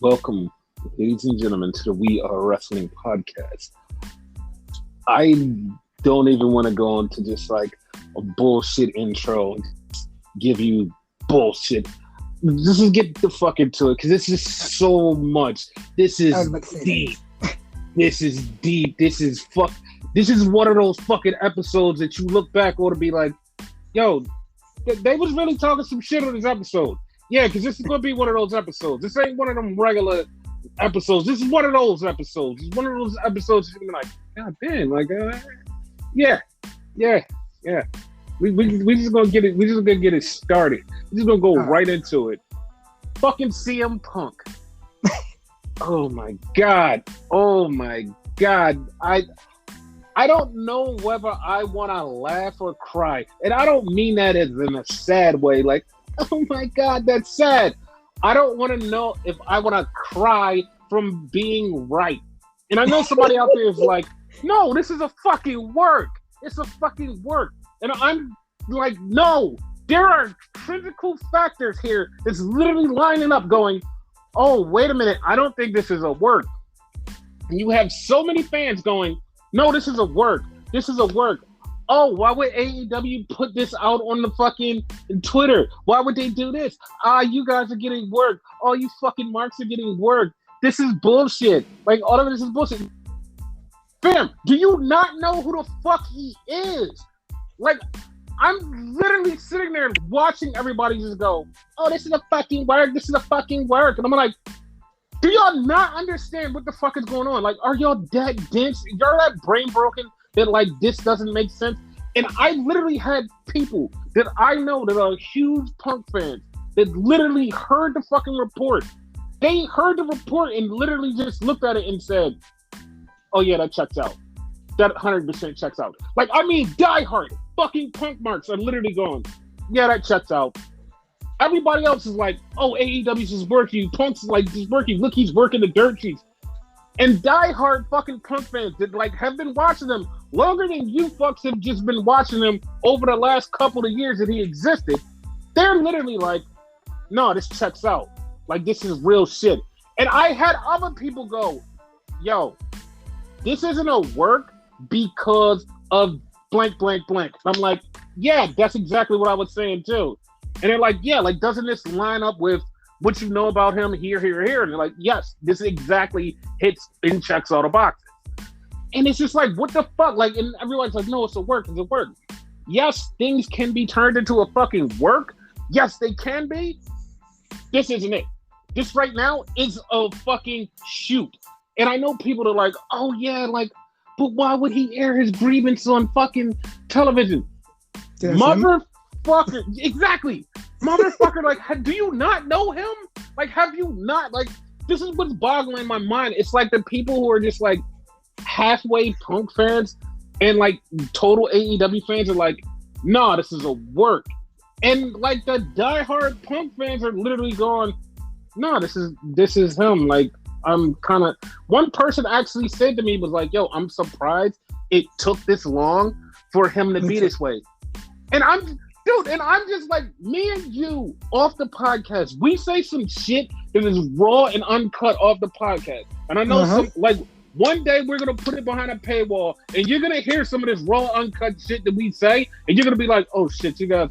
Welcome, ladies and gentlemen, to the We Are Wrestling podcast. I don't even want to go into just like a bullshit intro and give you bullshit. Just get the fuck into it because this is so much. This is deep. This is deep. This is one of those fucking episodes that you look back on and be like, yo, they was really talking some shit on this episode. Yeah, because this is going to be one of those episodes. This ain't one of them regular episodes. This is one of those episodes. It's one of those episodes you're like, God damn, like, yeah. We just gonna get it. We just gonna get it started. We just gonna go right into it. Fucking CM Punk. Oh my god. I don't know whether I want to laugh or cry, and I don't mean that as in a sad way. Like, oh my god, that's sad. I don't want to know if I want to cry from being right. And I know somebody out there is like, no, this is a fucking work. It's a fucking work. And I'm like, no, there are critical factors here that's literally lining up going, oh, wait a minute, I don't think this is a work. And you have so many fans going, no, this is a work. This is a work. Oh, why would AEW put this out on the fucking Twitter? Why would they do this? You guys are getting work. All you fucking marks are getting work. This is bullshit. Like, all of this is bullshit. Fam, do you not know who the fuck he is? Like, I'm literally sitting there watching everybody just go, oh, this is a fucking work. This is a fucking work. And I'm like, do y'all not understand what the fuck is going on? Like, are y'all that dense? Y'all that brain broken that, like, this doesn't make sense? And I literally had people that I know that are huge Punk fans that literally heard the fucking report. They heard the report and literally just looked at it and said, oh yeah, that checks out. That 100% checks out. Like, I mean, diehard fucking Punk marks are literally going, yeah, that checks out. Everybody else is like, oh, AEW's is working. Punk's like, he's working. Look, he's working the dirt sheets. And diehard fucking Punk fans that like have been watching them longer than you fucks have just been watching them over the last couple of years that he existed. They're literally like, no, this checks out. Like, this is real shit. And I had other people go, yo, this isn't a work because of blank, blank, blank. I'm like, yeah, that's exactly what I was saying too. And they're like, yeah, like, doesn't this line up with what you know about him here, here, here? And they're like, yes, this exactly hits and checks all the boxes. And it's just like, what the fuck? Like, and everyone's like, no, it's a work, it's a work. Yes, things can be turned into a fucking work. Yes, they can be. This isn't it. This right now is a fucking shoot. And I know people are like, oh yeah, like, but why would he air his grievance on fucking television? Motherfucker, exactly. Motherfucker, like, do you not know him? Like, have you not? Like, this is what's boggling my mind. It's like the people who are just like halfway Punk fans and like total AEW fans are like, nah, this is a work. And like the diehard Punk fans are literally going, no, this is him. Like, I'm kind of, one person actually said to me, was like, yo, I'm surprised it took this long for him to be this way. And I'm just like, me and you off the podcast, we say some shit that is raw and uncut off the podcast. And I know some, like, one day we're going to put it behind a paywall and you're going to hear some of this raw, uncut shit that we say. And you're going to be like, oh shit, you guys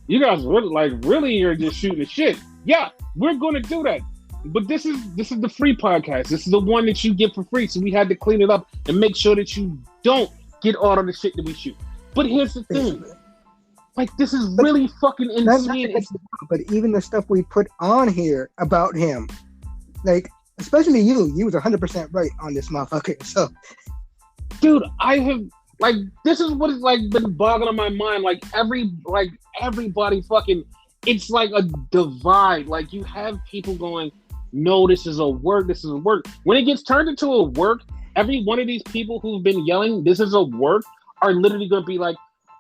really are just shooting shit. Yeah, we're going to do that. But this is the free podcast. This is the one that you get for free. So we had to clean it up and make sure that you don't get all of the shit that we shoot. But here's the thing. Like, this is really fucking insane. But even the stuff we put on here about him, like, especially you was 100% right on this motherfucker. So, dude, I have, like, this is what has, like, been boggling my mind. Like, everybody fucking, it's like a divide. Like, you have people going, no, this is a work, this is a work. When it gets turned into a work, every one of these people who've been yelling, this is a work, are literally going to be like,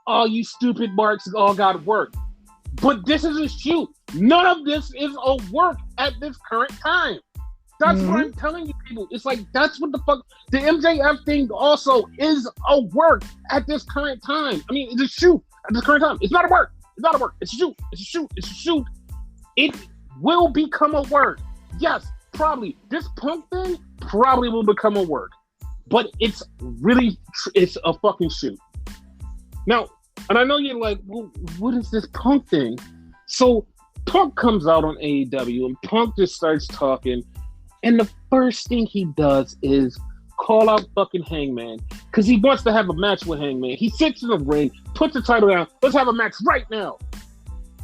oh, you stupid marks all got work. But this is a shoot. None of this is a work at this current time. That's what I'm telling you, people. It's like, that's what the fuck. The MJF thing also is a work at this current time. I mean, it's a shoot at this current time. It's not a work. It's not a work. It's a shoot. It's a shoot. It's a shoot. It will become a work. yes, probably this Punk thing probably will become a work, but it's a fucking shoot. Now, and I know you're like, well, what is this Punk thing? So Punk comes out on AEW and Punk just starts talking, and the first thing he does is call out fucking Hangman because he wants to have a match with Hangman. He sits in the ring, puts the title down, let's have a match right now.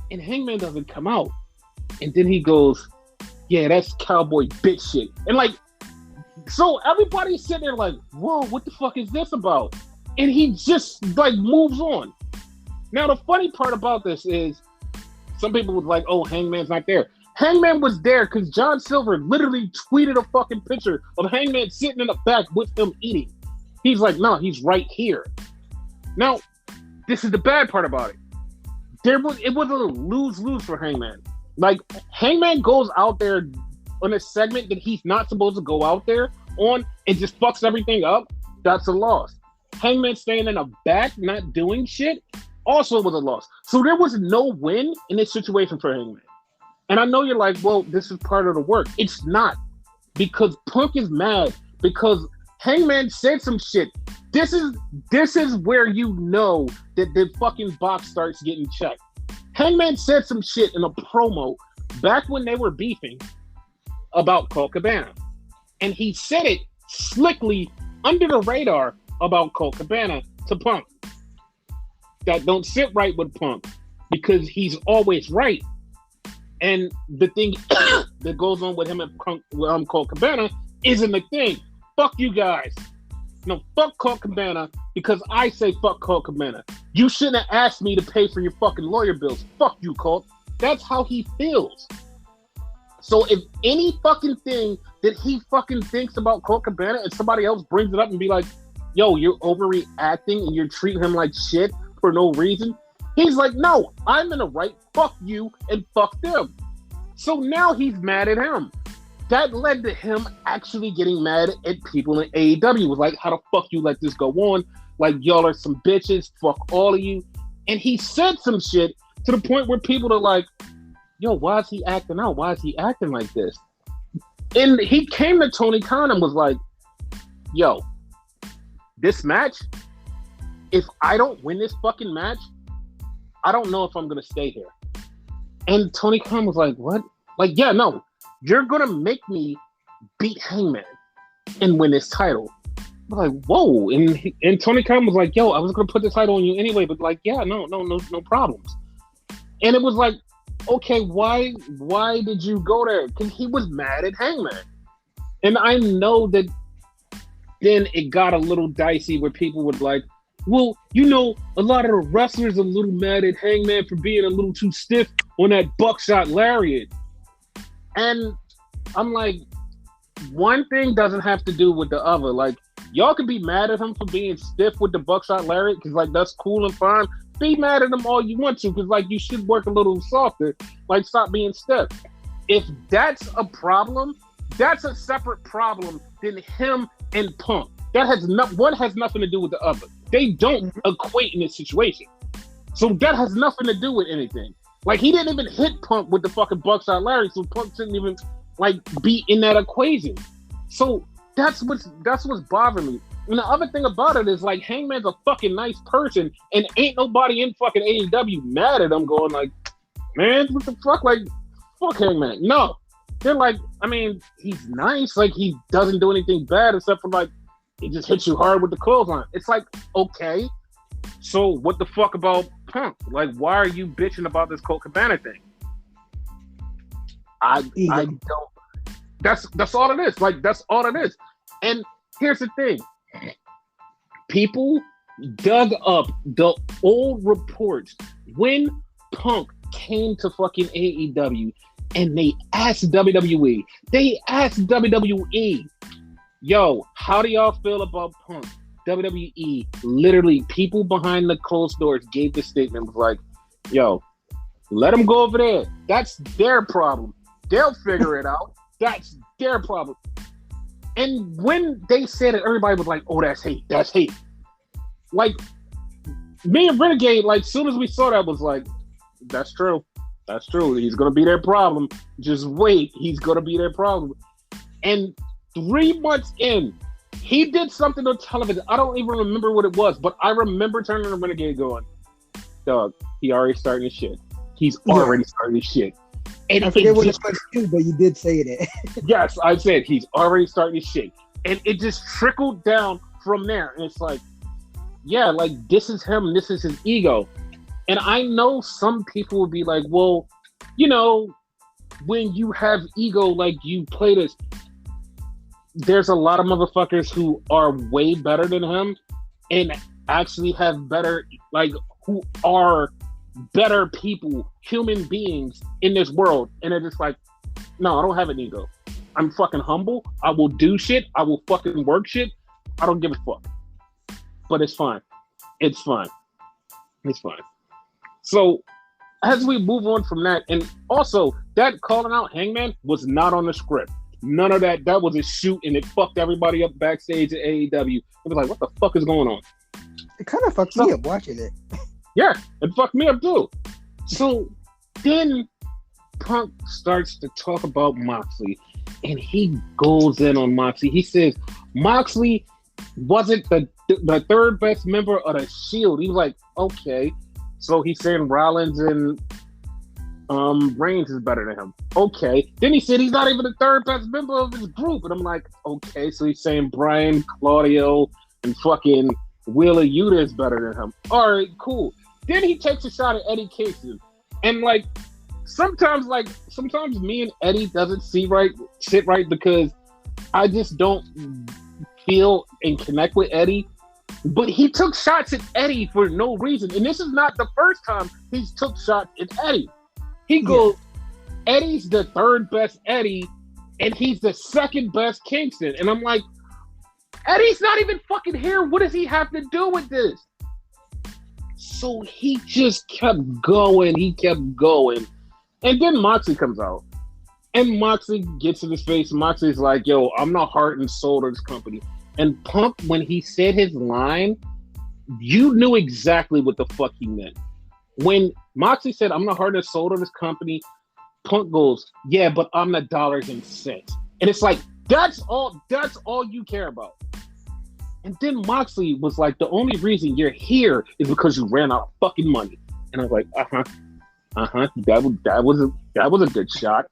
And Hangman doesn't come out. And then he goes, yeah, that's cowboy bitch shit. And like, so everybody's sitting there like, whoa, what the fuck is this about? And he just like moves on. Now, the funny part about this is some people was like, oh, Hangman's not there. Hangman was there because John Silver literally tweeted a fucking picture of Hangman sitting in the back with him eating. He's like, no, he's right here. Now, this is the bad part about it. It was a lose-lose for Hangman. Like, Hangman goes out there on a segment that he's not supposed to go out there on and just fucks everything up. That's a loss. Hangman staying in the back, not doing shit, also was a loss. So there was no win in this situation for Hangman. And I know you're like, well, this is part of the work. It's not. Because Punk is mad because Hangman said some shit. This is where you know that the fucking box starts getting checked. Hangman said some shit in a promo back when they were beefing about Colt Cabana. And he said it slickly under the radar about Colt Cabana to Punk. That don't sit right with Punk because he's always right. And the thing that goes on with him and Colt Cabana isn't the thing. Fuck you guys. No, fuck Colt Cabana because I say fuck Colt Cabana. You shouldn't have asked me to pay for your fucking lawyer bills. Fuck you, Colt. That's how he feels. So if any fucking thing that he fucking thinks about Colt Cabana and somebody else brings it up and be like, yo, you're overreacting and you're treating him like shit for no reason. He's like, no, I'm in the right. Fuck you and fuck them. So now he's mad at him. That led to him actually getting mad at people in AEW. Was like, how the fuck you let this go on? Like, y'all are some bitches. Fuck all of you. And he said some shit to the point where people are like, yo, why is he acting out? Why is he acting like this? And he came to Tony Khan and was like, yo, this match, if I don't win this fucking match, I don't know if I'm going to stay here. And Tony Khan was like, what? Like, yeah, no, you're going to make me beat Hangman and win this title. I'm like, whoa. And Tony Khan was like, yo, I was going to put the title on you anyway, but like, yeah, no problems. And it was like, okay, why did you go there? Because he was mad at Hangman. And I know that then it got a little dicey where people would like, well, you know, a lot of the wrestlers are a little mad at Hangman for being a little too stiff on that buckshot lariat. And I'm like, one thing doesn't have to do with the other. Like, y'all can be mad at him for being stiff with the buckshot lariat because, like, that's cool and fine. Be mad at him all you want to because, like, you should work a little softer. Like, stop being stiff. If that's a problem, that's a separate problem than him and Punk. One has nothing to do with the other. They don't equate in this situation. So that has nothing to do with anything. Like, he didn't even hit Punk with the fucking buckshot lariat, so Punk shouldn't even, like, be in that equation. So that's what's bothering me. And the other thing about it is, like, Hangman's a fucking nice person, and ain't nobody in fucking AEW mad at him going like, man, what the fuck? Like, fuck Hangman. No. They're like, I mean, he's nice. Like, he doesn't do anything bad except for, like, he just hits you hard with the clothesline. It's like, okay, so what the fuck about Punk? Like, why are you bitching about this Colt Cabana thing? I don't. That's all it is. Like, that's all it is. And here's the thing. People dug up the old reports when Punk came to fucking AEW and they asked WWE. They asked WWE, yo, how do y'all feel about Punk? WWE, literally, people behind the closed doors gave the statement, was like, yo, let them go over there. That's their problem. They'll figure it out. That's their problem. And when they said it, everybody was like, oh, that's hate. That's hate. Like, me and Renegade, like, as soon as we saw that, was like, that's true. That's true. He's gonna be their problem. Just wait. He's gonna be their problem. And 3 months in, he did something on television. I don't even remember what it was, but I remember turning to Renegade going, "Dog, he already starting his shit. He's already starting his shit." And I forget what it was too, but you did say it. Yes, I said he's already starting his shit, and it just trickled down from there. And it's like, yeah, like this is him. This is his ego. And I know some people will be like, well, you know, when you have ego, like you play this, there's a lot of motherfuckers who are way better than him and actually have better, like, who are better people, human beings in this world. And they're just like, no, I don't have an ego. I'm fucking humble. I will do shit. I will fucking work shit. I don't give a fuck. But it's fine. It's fine. It's fine. So, as we move on from that, and also that calling out Hangman was not on the script. None of that. That was a shoot, and it fucked everybody up backstage at AEW. It was like, what the fuck is going on? It kind of fucked me up watching it. Yeah, it fucked me up too. So then Punk starts to talk about Moxley, and he goes in on Moxley. He says Moxley wasn't the third best member of the Shield. He was like, okay. So he's saying Rollins and Reigns is better than him. Okay. Then he said he's not even the third best member of his group. And I'm like, okay. So he's saying Bryan, Claudio, and fucking Wheeler Yuta is better than him. All right, cool. Then he takes a shot at Eddie Kingston. And like, sometimes me and Eddie doesn't sit right because I just don't feel and connect with Eddie. But he took shots at Eddie for no reason. And this is not the first time he's took shots at Eddie. He goes, Eddie's the third best Eddie, and he's the second best Kingston. And I'm like, Eddie's not even fucking here. What does he have to do with this? So he just kept going. And then Moxley comes out. And Moxley gets in his face. Moxley's like, yo, I'm the heart and soul of this company. And Punk, when he said his line, you knew exactly what the fuck he meant. When Moxley said, I'm the heart and soul of this company, Punk goes, yeah, but I'm the dollars and cents. And it's like, that's all you care about. And then Moxley was like, the only reason you're here is because you ran out of fucking money. And I was like, that was a good shot.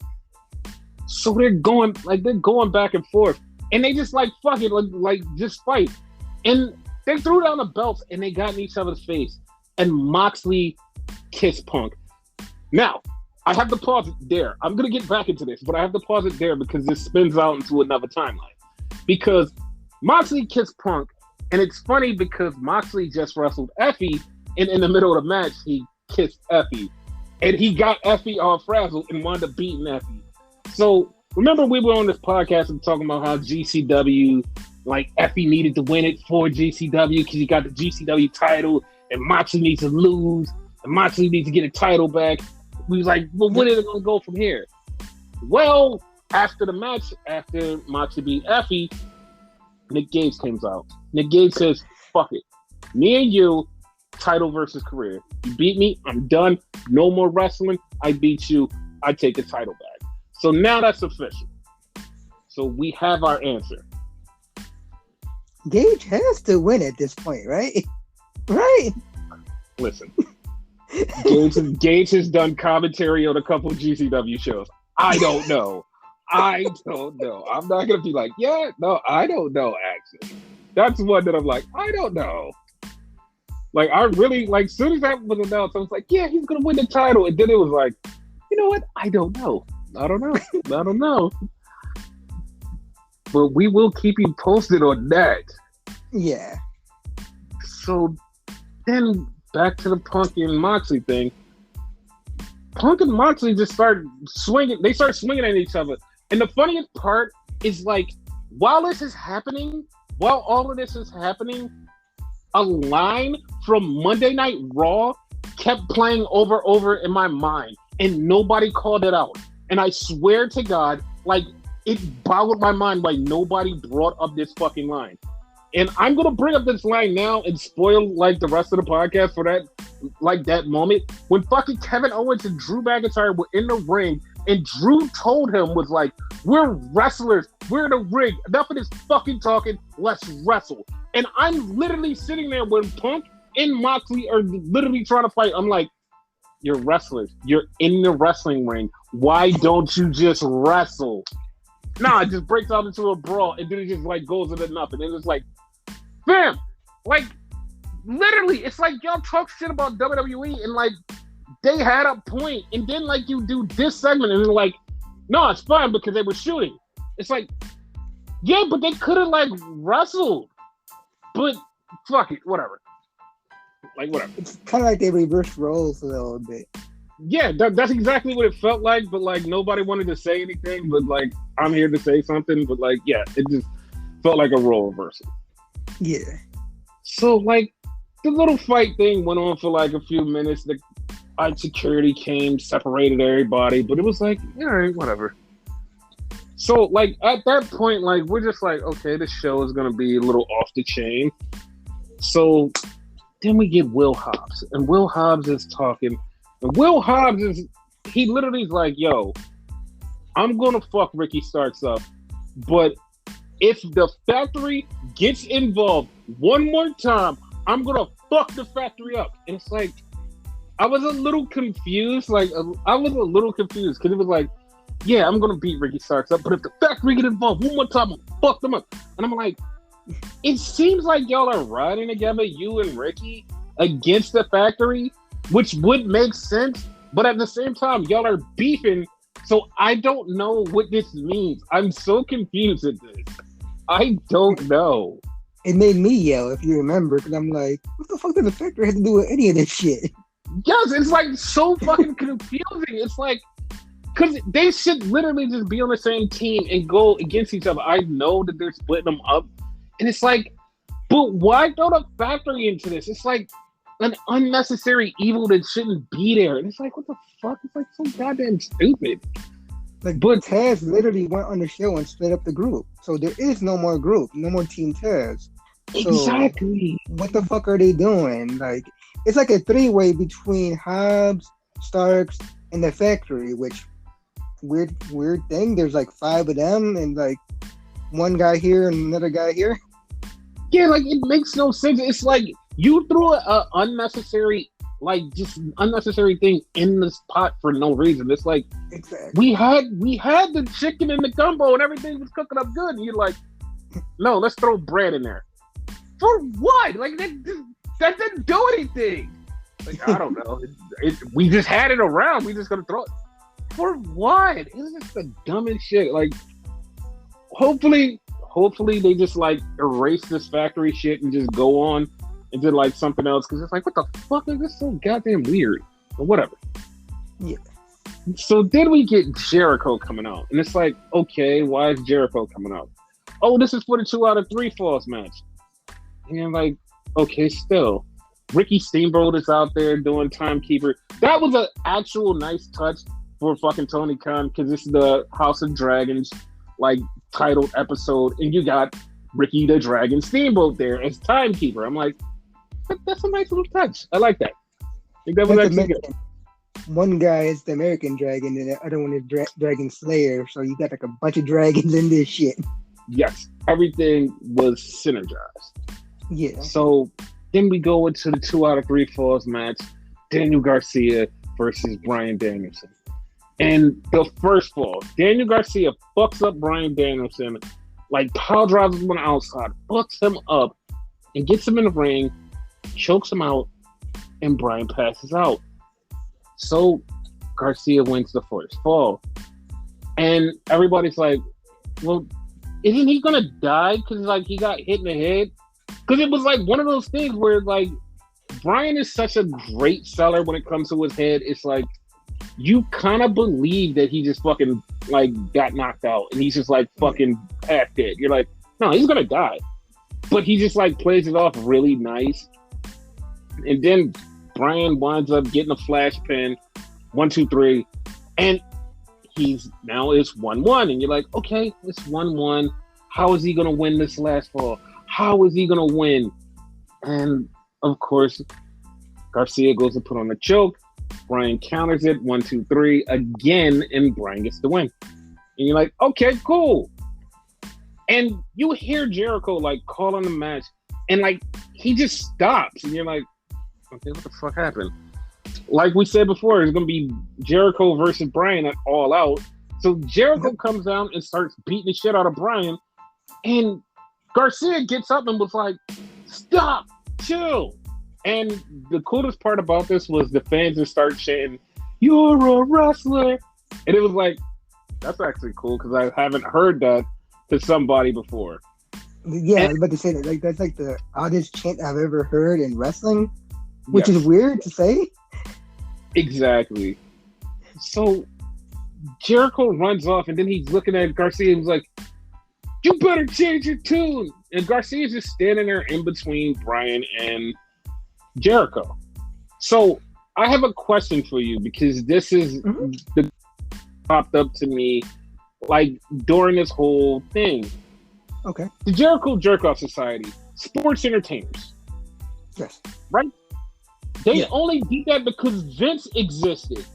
So they're going back and forth. And they just like fuck it, like just fight. And they threw down the belts and they got in each other's face. And Moxley kissed Punk. Now, I have to pause it there. I'm gonna get back into this, but I have to pause it there because this spins out into another timeline. Because Moxley kissed Punk, and it's funny because Moxley just wrestled Effie, and in the middle of the match, he kissed Effie. And he got Effie all frazzled and wound up beating Effie. So remember we were on this podcast and talking about how GCW, like Effie needed to win it for GCW because he got the GCW title, and Moxley needs to lose, and Moxley needs to get a title back. We was like, well, where is it going to go from here? Well, after the match, after Moxley beat Effie, Nick Gage comes out. Nick Gage says, fuck it. Me and you, title versus career. You beat me, I'm done. No more wrestling. I beat you. I take the title back. So now that's official. So we have our answer. Gage has to win at this point, right? Right. Listen. Gage has done commentary on a couple of GCW shows. I don't know. I'm not going to be like, yeah, no, I don't know, actually. That's one that I'm like, I don't know. Like, I really, like, as soon as that was announced, I was like, yeah, he's going to win the title. And then it was like, you know what? I don't know. But we will keep you posted on that. Yeah. So then back to the Punk and Moxley thing. Punk and Moxley just start swinging. They start swinging at each other. And the funniest part is, like, while all of this is happening, a line from Monday Night Raw kept playing over in my mind, and nobody called it out. And I swear to God, like, it boggled my mind why nobody brought up this fucking line. And I'm gonna bring up this line now and spoil like the rest of the podcast for that moment when fucking Kevin Owens and Drew McIntyre were in the ring, and Drew told him was like, "We're wrestlers. We're in the ring. Enough of this fucking talking. Let's wrestle." And I'm literally sitting there when Punk and Moxley are literally trying to fight. I'm like, "You're wrestlers. You're in the wrestling ring. Why don't you just wrestle?" Nah, it just breaks out into a brawl, and then it just like goes into nothing. And it's like, fam, like literally, it's like y'all talk shit about WWE, and like they had a point, and then like you do this segment, and they're like, no, it's fine because they were shooting. It's like, yeah, but they could have like wrestled, but fuck it, whatever. Like whatever. It's kind of like they reversed roles a little bit. Yeah, that's exactly what it felt like, but like nobody wanted to say anything, but like I'm here to say something, but like yeah, it just felt like a role reversal. Yeah. So like the little fight thing went on for like a few minutes. The security came, separated everybody, but it was like, all right, whatever. So like at that point, like we're just like, okay, this show is gonna be a little off the chain. So then we get Will Hobbs, and Will Hobbs is talking. And Will Hobbs he literally is like, yo, I'm gonna fuck Ricky Starks up, but if the factory gets involved one more time, I'm gonna fuck the factory up. And it's like, I was a little confused. Like, I was a little confused because it was like, yeah, I'm gonna beat Ricky Starks up, but if the factory get involved one more time, I'm gonna fuck them up. And I'm like, it seems like y'all are riding together, you and Ricky, against the factory, which would make sense, but at the same time, y'all are beefing. So I don't know what this means. I'm so confused at this. I don't know. It made me yell, if you remember, because I'm like, what the fuck does the factory have to do with any of this shit? Yes, it's like so fucking confusing. It's like, because they should literally just be on the same team and go against each other. I know that they're splitting them up. And it's like, but why throw the factory into this? It's like an unnecessary evil that shouldn't be there. And it's like, what the fuck? It's like so goddamn stupid. Like, but Taz literally went on the show and split up the group. So there is no more group, no more Team Taz. So exactly. What the fuck are they doing? Like, it's like a three-way between Hobbs, Starks, and the factory, which weird thing. There's like 5 of them, and like one guy here and another guy here. Yeah, like it makes no sense. It's like you threw a unnecessary, like just unnecessary thing in this pot for no reason. It's like exactly. we had the chicken in the gumbo and everything was cooking up good, and you're like, no, let's throw bread in there. For what? Like that didn't do anything. Like I don't know. We just had it around. We just gonna throw it. For what? It's just the dumbest shit. Like hopefully they just like erase this factory shit and just go on and do like something else, because it's like, what the fuck is this so goddamn weird? But whatever. Yeah. So then we get Jericho coming out, and it's like, okay, why is Jericho coming out? Oh, this is for the 2 out of 3 falls match. And I'm like, okay, still. Ricky Steamboat is out there doing timekeeper. That was an actual nice touch for fucking Tony Khan, because this is the House of Dragons like titled episode, and you got Ricky the Dragon Steamboat there as timekeeper. I'm like, that's a nice little touch. I like that. I think that was actually good. One guy is the American Dragon, and the other one is Dragon Slayer. So you got like a bunch of dragons in this shit. Yes, everything was synergized. Yeah. So then we go into the 2 out of 3 falls match. Daniel Garcia versus Bryan Danielson. And the first fall, Daniel Garcia fucks up Bryan Danielson, like power drives him on the outside, fucks him up, and gets him in the ring, chokes him out, and Bryan passes out. So Garcia wins the first fall. And everybody's like, well, isn't he gonna die because like he got hit in the head? Because it was like one of those things where like Bryan is such a great seller when it comes to his head. It's like you kind of believe that he just fucking like got knocked out and he's just like fucking half dead. You're like, no, he's gonna die. But he just like plays it off really nice. And then Bryan winds up getting a flash pin, 1, 2, 3, and it's 1-1. And you're like, okay, it's 1-1. How is he gonna win this last fall? How is he gonna win? And of course, Garcia goes to put on a choke. Bryan counters it 1, 2, 3 again, and Bryan gets the win. And you're like, okay, cool. And you hear Jericho like call on the match, and like he just stops, and you're like, okay, what the fuck happened? Like we said before, it's gonna be Jericho versus Bryan at All Out. So Jericho comes down and starts beating the shit out of Bryan, and Garcia gets up and was like, stop, chill. And the coolest part about this was the fans just start chanting, "You're a wrestler," and it was like, that's actually cool because I haven't heard that to somebody before. Yeah, I was about to say that. Like that's like the oddest chant I've ever heard in wrestling, which is weird to say. Exactly. So Jericho runs off, and then he's looking at Garcia and he's like, "You better change your tune." And Garcia's just standing there in between Bryan and Jericho. So I have a question for you because this is the popped up to me like during this whole thing. Okay. The Jericho Jerk-Off Society, sports entertainers. Yes. Right? They only did that because Vince existed.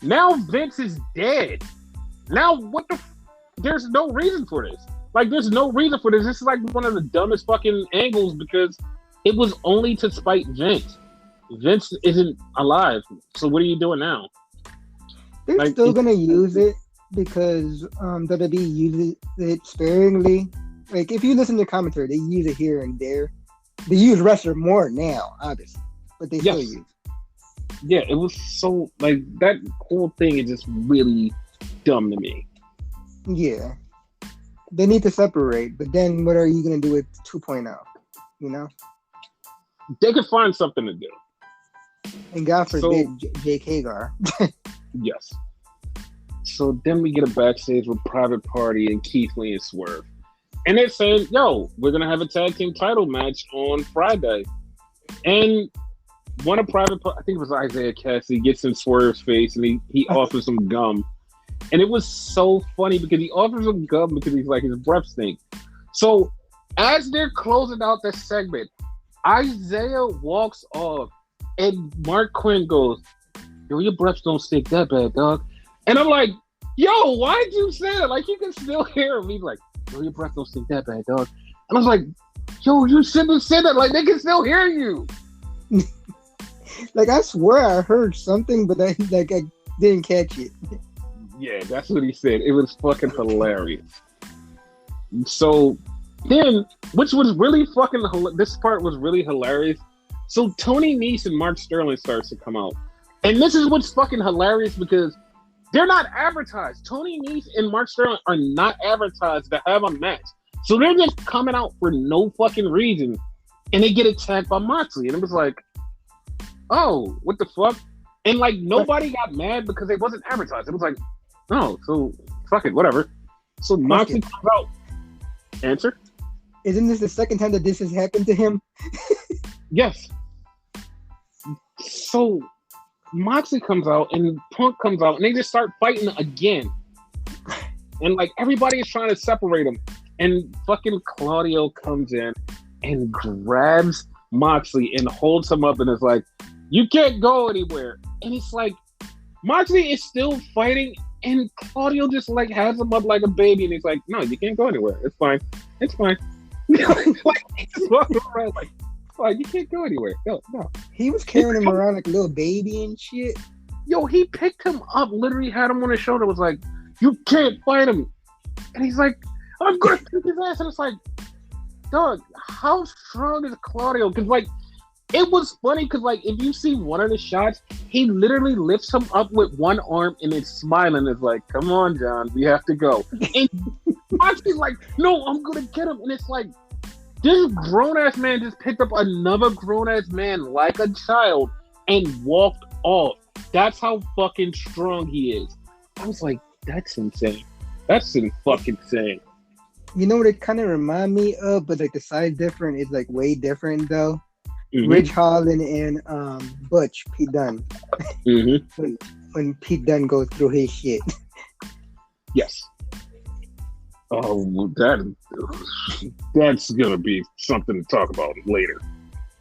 Now Vince is dead. Now what the there's no reason for this. Like there's no reason for this. This is like one of the dumbest fucking angles because it was only to spite Vince. Vince isn't alive. So what are you doing now? They're like, still gonna use it because WWE uses it sparingly. Like if you listen to commentary, they use it here and there. They use wrestler more now, obviously, but they still use it. Yeah, it was so like that whole thing is just really dumb to me. Yeah, they need to separate. But then, what are you gonna do with 2.0? You know, they could find something to do. And God forbid, Jake Hagar. Yes. So then we get a backstage with Private Party and Keith Lee and Swerve. And they're saying, yo, we're going to have a tag team title match on Friday. And one of Private Party, I think it was Isaiah Cassidy, gets in Swerve's face and he offers some gum. And it was so funny because he offers him gum because he's like, his breath stinks. So as they're closing out this segment, Isaiah walks off and Mark Quinn goes, yo, your breath don't stink that bad, dog. And I'm like, yo, why'd you say that? Like, you can still hear him. He's like, yo, your breath don't stink that bad, dog. And I was like, yo, you shouldn't have said that. Like, they can still hear you. Like, I swear I heard something, but I didn't catch it. Yeah, that's what he said. It was fucking hilarious. So then, which was really fucking, this part was really hilarious. So Tony Nese and Mark Sterling starts to come out. And this is what's fucking hilarious because they're not advertised. Tony Nese and Mark Sterling are not advertised to have a match. So they're just coming out for no fucking reason. And they get attacked by Moxley. And it was like, oh, what the fuck? And like nobody got mad because they wasn't advertised. It was like, oh, so fuck it, whatever. So Moxley comes out. Answer? Isn't this the second time that this has happened to him? Yes. So Moxley comes out and Punk comes out and they just start fighting again. And like everybody is trying to separate them. And fucking Claudio comes in and grabs Moxley and holds him up and is like, you can't go anywhere. And it's like, Moxley is still fighting and Claudio just like has him up like a baby and he's like, no, you can't go anywhere. It's fine. It's fine. Like, he's walking around like, you can't go anywhere. No. He was carrying him around like a little baby and shit. Yo, he picked him up, literally had him on his shoulder, was like, you can't fight him. And he's like, I'm going to kick his ass. And it's like, dog, how strong is Claudio? Because, like, it was funny because, like, if you see one of the shots, he literally lifts him up with one arm and is smiling. It's like, come on, John, we have to go. And Moxley's like, no, I'm going to get him. And it's like, this grown-ass man just picked up another grown-ass man like a child and walked off. That's how fucking strong he is. I was like, that's insane. That's fucking insane. You know what it kind of remind me of, but like the size different is like way different though. Mm-hmm. Ridge Holland and Butch, Pete Dunne. Mm-hmm. when Pete Dunne goes through his shit. Yes. Oh, that's gonna be something to talk about later.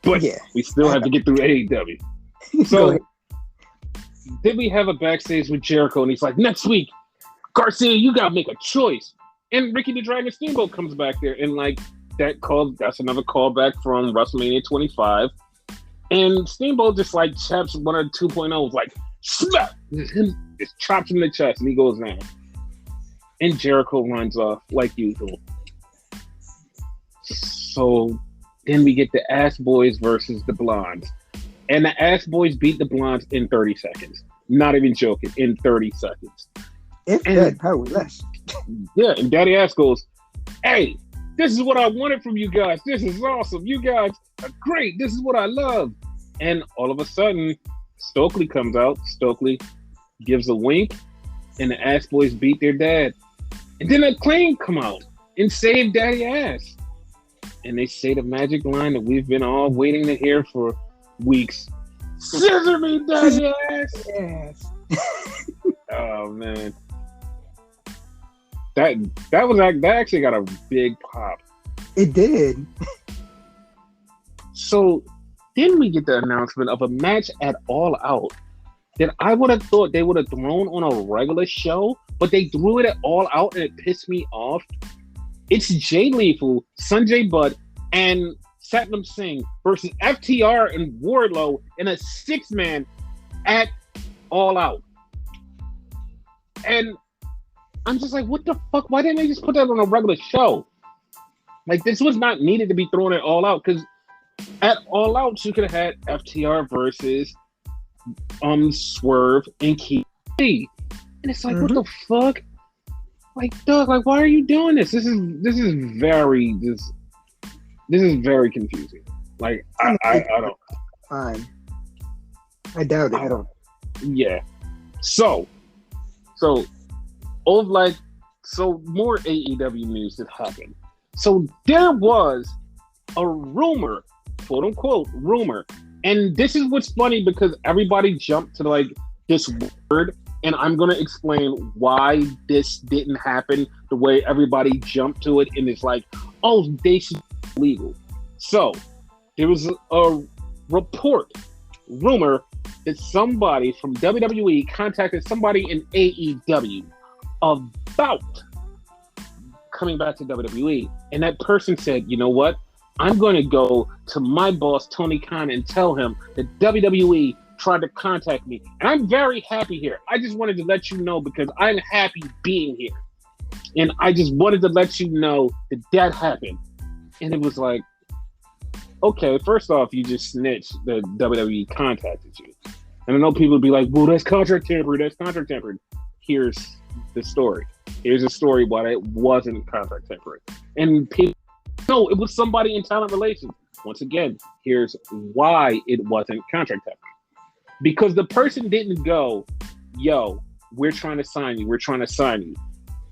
But Yeah. we still have to get through AEW. Go So ahead. then we have a backstage with Jericho, and he's like, next week, Garcia, you gotta make a choice. And Ricky the Dragon Steamboat comes back there, and like that's another callback from WrestleMania 25. And Steamboat just like chaps one of the 2.0s, like smack, just chops him in the chest, and he goes down. And Jericho runs off like usual. So then we get the Ass Boys versus the Blondes. And the Ass Boys beat the Blondes in 30 seconds. Not even joking, in 30 seconds. If that, probably less. Yeah, and Daddy Ass goes, hey, this is what I wanted from you guys. This is awesome. You guys are great. This is what I love. And all of a sudden, Stokely comes out. Stokely gives a wink, and the Ass Boys beat their dad. And then Acclaim come out and save Daddy Ass. And they say the magic line that we've been all waiting to hear for weeks. Scissor me, Daddy Ass! Yes. Oh, man. That actually got a big pop. It did. So then we get the announcement of a match at All Out that I would have thought they would have thrown on a regular show, but they threw it at All Out and it pissed me off. It's Jay Lethal, Sanjay Butt, and Satnam Singh versus FTR and Wardlow in a 6-man at All Out. And I'm just like, what the fuck? Why didn't they just put that on a regular show? Like, this was not needed to be thrown at All Out, because at All Out, you could have had FTR versus Swerve and Keith Lee. And it's like, what the fuck? Like, Doug, like, why are you doing this? This is very confusing. Like, I don't. Fine. I doubt it. I don't. Yeah. So more AEW news that happened. So there was a rumor, quote unquote rumor, and this is what's funny because everybody jumped to like this word, and I'm gonna explain why this didn't happen the way everybody jumped to it, and it's like, oh, they should be legal. So there was a rumor that somebody from WWE contacted somebody in AEW about coming back to WWE, and that person said, you know what, I'm going to go to my boss Tony Khan and tell him that WWE tried to contact me, and I'm very happy here. I just wanted to let you know because I'm happy being here, and I just wanted to let you know that happened. And it was like, okay, first off, you just snitched that WWE contacted you. And I know people would be like, well, that's contract tampering. Here's the story. Here's a story why it wasn't contract tampering. And people, no, it was somebody in talent relations. Once again, here's why it wasn't contract tampering. Because the person didn't go, yo, we're trying to sign you.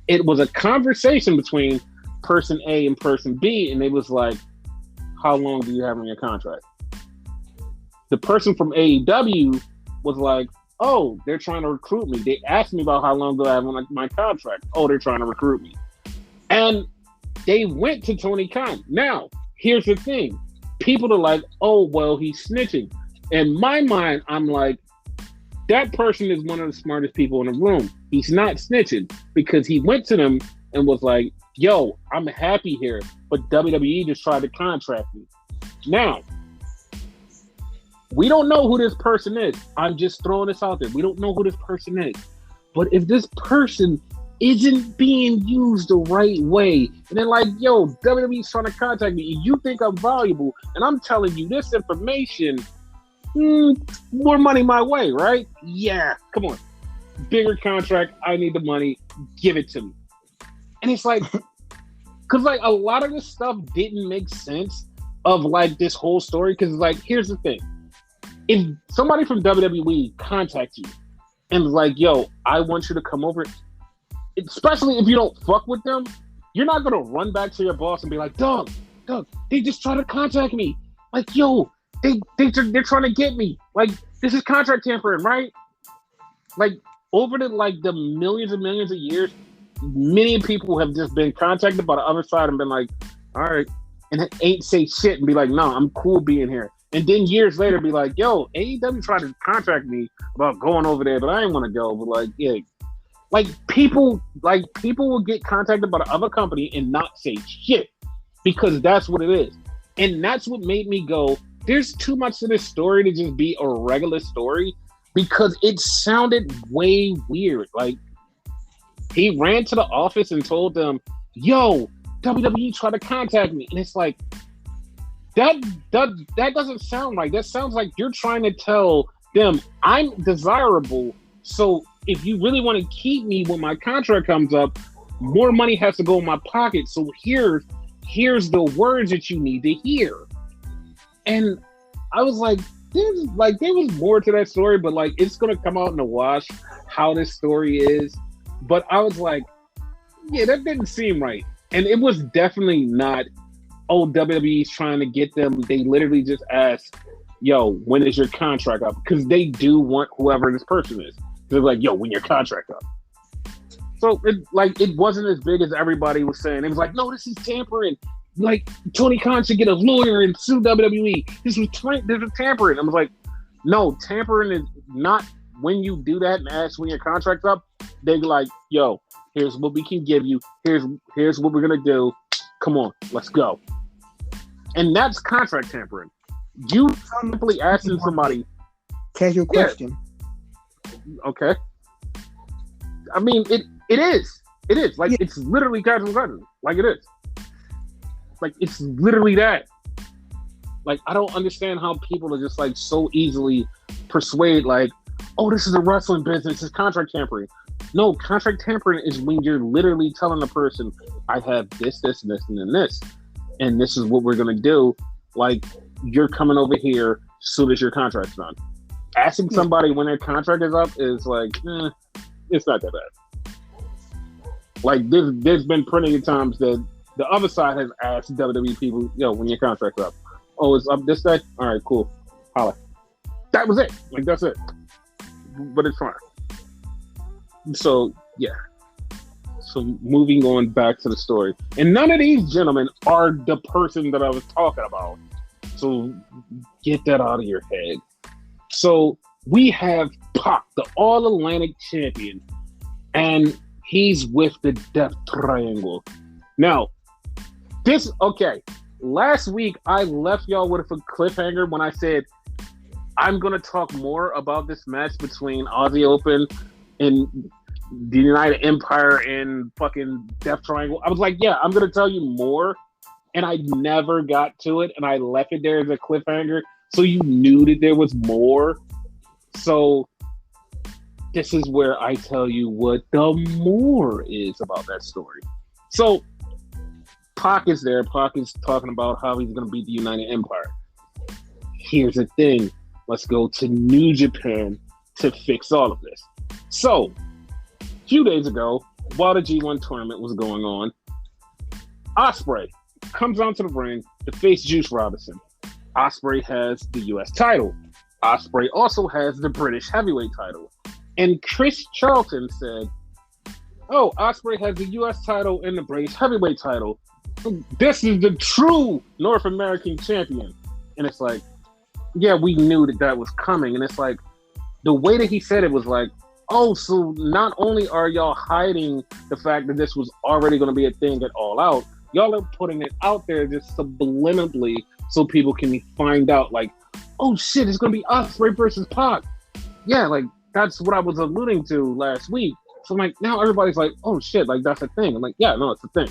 It was a conversation between person A and person B, and it was like, how long do you have on your contract? The person from AEW was like, oh, they're trying to recruit me. They asked me about how long do I have on my contract. Oh, they're trying to recruit me. And they went to Tony Khan. Now, here's the thing. People are like, oh, well, he's snitching. In my mind, I'm like, that person is one of the smartest people in the room. He's not snitching because he went to them and was like, yo, I'm happy here, but WWE just tried to contract me. Now, we don't know who this person is. I'm just throwing this out there. We don't know who this person is. But if this person isn't being used the right way, and they're like, yo, WWE's trying to contact me, and you think I'm valuable, and I'm telling you this information, more money my way, right? Yeah, come on. Bigger contract, I need the money, give it to me. And it's like, because like a lot of this stuff didn't make sense of like this whole story, because like, here's the thing. If somebody from WWE contacts you and is like, yo, I want you to come over, especially if you don't fuck with them, you're not going to run back to your boss and be like, Doug, they just tried to contact me. Like, yo, they're trying to get me. Like, this is contract tampering, right? Like, over the millions and millions of years, many people have just been contacted by the other side and been like, all right, and it ain't say shit and be like, no, I'm cool being here. And then years later be like, yo, AEW tried to contact me about going over there, but I didn't want to go. But like, yeah, people will get contacted by the other company and not say shit because that's what it is. And that's what made me go, there's too much to this story to just be a regular story because it sounded way weird. Like, he ran to the office and told them, yo, WWE tried to contact me. And it's like, that doesn't sound right. That sounds like you're trying to tell them I'm desirable. So if you really want to keep me when my contract comes up, more money has to go in my pocket. So here's the words that you need to hear. And I was like, there was more to that story, but like it's gonna come out in the wash how this story is. But I was like, yeah, that didn't seem right. And it was definitely not, oh, WWE's trying to get them. They literally just asked, yo, when is your contract up? Because they do want whoever this person is. They're like, yo, when your contract up. So it wasn't as big as everybody was saying. It was like, no, this is tampering. Like, Tony Khan should get a lawyer and sue WWE. This was tampering. I was like, no, tampering is not when you do that and ask when your contract's up. They're like, yo, here's what we can give you. Here's what we're going to do. Come on, let's go. And that's contract tampering. You simply asking somebody. Casual question. Yeah, okay. I mean, it is. It is. Like, it's literally casual question. Like, it is. Like, it's literally that. Like, I don't understand how people are just, like, so easily persuade, like, oh, this is a wrestling business. It's contract tampering. No, contract tampering is when you're literally telling the person, I have this, this, and this, and then this. And this is what we're going to do. Like, you're coming over here as soon as your contract's done. Asking somebody when their contract is up is like, it's not that bad. Like, there's been plenty of times that the other side has asked WWE people, yo, when your contract's up. Oh, it's up this day? All right, cool. Holla. That was it. Like, that's it. But it's fine. So, yeah. So, moving on back to the story. And none of these gentlemen are the person that I was talking about. So, get that out of your head. So, we have Pac, the All-Atlantic champion, and he's with the Death Triangle. Now, last week I left y'all with a cliffhanger when I said I'm going to talk more about this match between Aussie Open and the United Empire and fucking Death Triangle. I was like, yeah, I'm going to tell you more. And I never got to it. And I left it there as a cliffhanger. So you knew that there was more. So this is where I tell you what the more is about that story. So Pac is there. Pac is talking about how he's going to beat the United Empire. Here's the thing. Let's go to New Japan to fix all of this. So, a few days ago, while the G1 tournament was going on, Ospreay comes onto the ring to face Juice Robinson. Ospreay has the U.S. title. Ospreay also has the British heavyweight title. And Chris Charlton said, oh, Ospreay has the U.S. title and the British heavyweight title. This is the true North American champion. And it's like, yeah, we knew that was coming. And it's like, the way that he said it was like, oh, so not only are y'all hiding the fact that this was already going to be a thing at All Out, y'all are putting it out there just subliminally so people can find out, like, oh shit, it's going to be Ospreay versus Pac. Yeah, like, that's what I was alluding to last week. So I'm like, now everybody's like, oh shit, like, that's a thing. I'm like, yeah, no, it's a thing.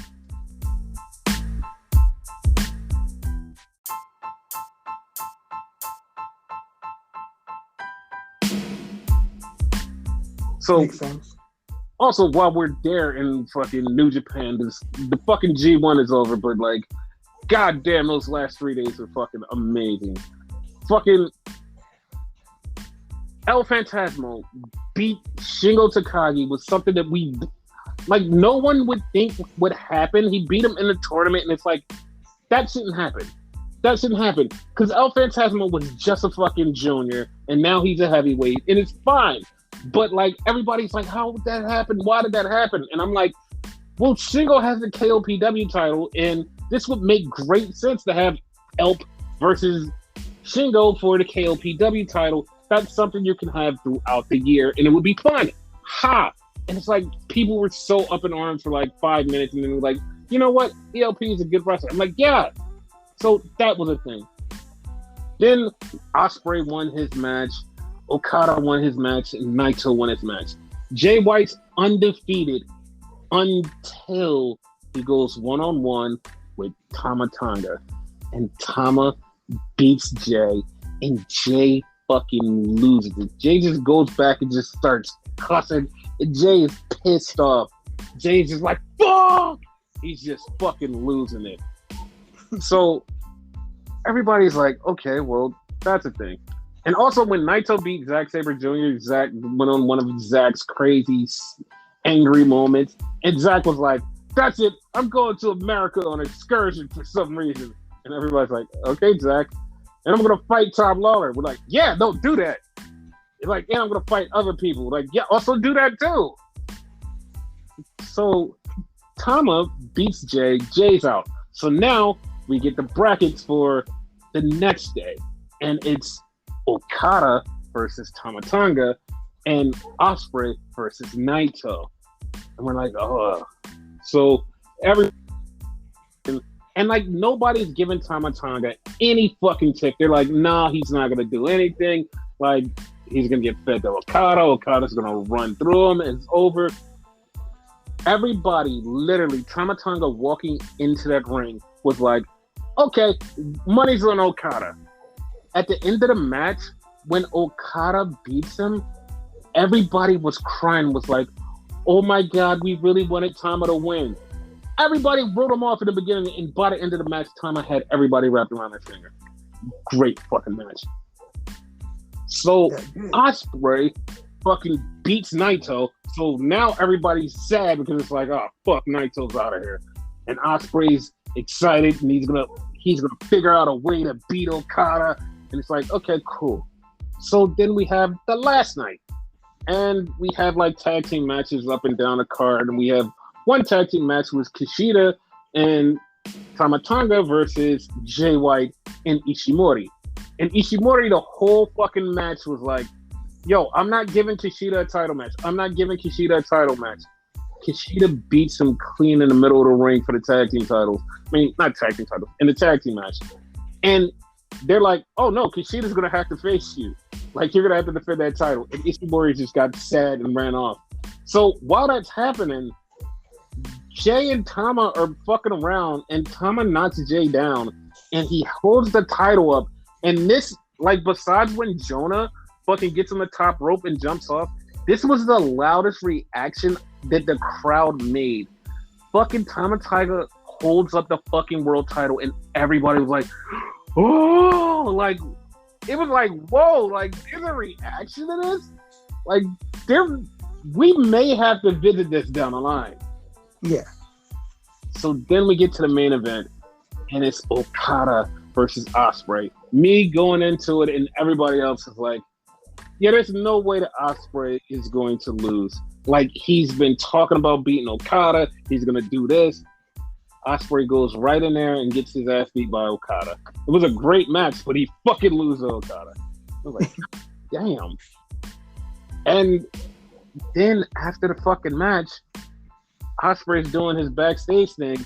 So, makes sense. Also, while we're there in fucking New Japan, the fucking G1 is over, but like, goddamn, those last 3 days are fucking amazing. Fucking El Phantasmo beat Shingo Takagi with something that no one would think would happen. He beat him in the tournament, and it's like, that shouldn't happen. That shouldn't happen. Because El Phantasmo was just a fucking junior, and now he's a heavyweight, and it's fine. But like, everybody's like, how did that happen? Why did that happen? And I'm like, Well, Shingo has the KOPW title, and this would make great sense to have Elp versus Shingo for the KOPW title. That's something you can have throughout the year, and it would be fun. Ha! And it's like people were so up in arms for like 5 minutes, and then they were like, you know what? ELP is a good wrestler. I'm like, yeah. So that was a thing. Then Ospreay won his match, Okada won his match, and Naito won his match. Jay White's undefeated until he goes one-on-one with Tama Tonga. And Tama beats Jay, and Jay fucking loses it. Jay just goes back and just starts cussing, and Jay is pissed off. Jay's just like, fuck! He's just fucking losing it. So everybody's like, okay, well, that's a thing. And also, when Naito beat Zack Sabre Jr., Zack went on one of Zack's crazy, angry moments, and Zack was like, that's it, I'm going to America on an excursion for some reason. And everybody's like, okay, Zack, and I'm going to fight Tom Lawler. We're like, yeah, don't do that. It's like, yeah, I'm going to fight other people. Like, yeah, also do that too. So Tama beats Jay. Jay's out. So now we get the brackets for the next day, and it's Okada versus Tama Tonga and Ospreay versus Naito. And we're like, oh. So and like nobody's giving Tama Tonga any fucking tick. They're like, nah, he's not gonna do anything. Like, he's gonna get fed to Okada. Okada's gonna run through him. It's over. Everybody, literally, Tama Tonga walking into that ring was like, okay, money's on Okada. At the end of the match, when Okada beats him, everybody was crying, was like, oh my God, we really wanted Tama to win. Everybody wrote him off in the beginning, and by the end of the match, Tama had everybody wrapped around their finger. Great fucking match. So Ospreay fucking beats Naito, so now everybody's sad because it's like, oh fuck, Naito's out of here. And Ospreay's excited, and he's gonna figure out a way to beat Okada. And it's like, okay, cool. So then we have the last night, and we have like tag team matches up and down the card, and we have one tag team match was Kushida and Tama Tonga versus Jay White and Ishimori. And Ishimori, the whole fucking match was like, yo, I'm not giving Kushida a title match. I'm not giving Kushida a title match. Kushida beats him clean in the middle of the ring for the tag team titles. I mean, not tag team titles, in the tag team match. And they're like, oh no, Kushida's going to have to face you. Like, you're going to have to defend that title. And Ishimori just got sad and ran off. So while that's happening, Jay and Tama are fucking around, and Tama knocks Jay down, and he holds the title up. And this, like, besides when Jonah fucking gets on the top rope and jumps off, this was the loudest reaction that the crowd made. Fucking Tama Tonga holds up the fucking world title, and everybody was like, oh, like, it was like, whoa, like, there's a reaction to this? Like, we may have to visit this down the line. Yeah. So then we get to the main event, and it's Okada versus Ospreay. Me going into it, and everybody else is like, yeah, there's no way that Ospreay is going to lose. Like, he's been talking about beating Okada. He's going to do this. Ospreay goes right in there and gets his ass beat by Okada. It was a great match, but he fucking loses Okada. I was like, damn. And then after the fucking match, Ospreay's doing his backstage thing.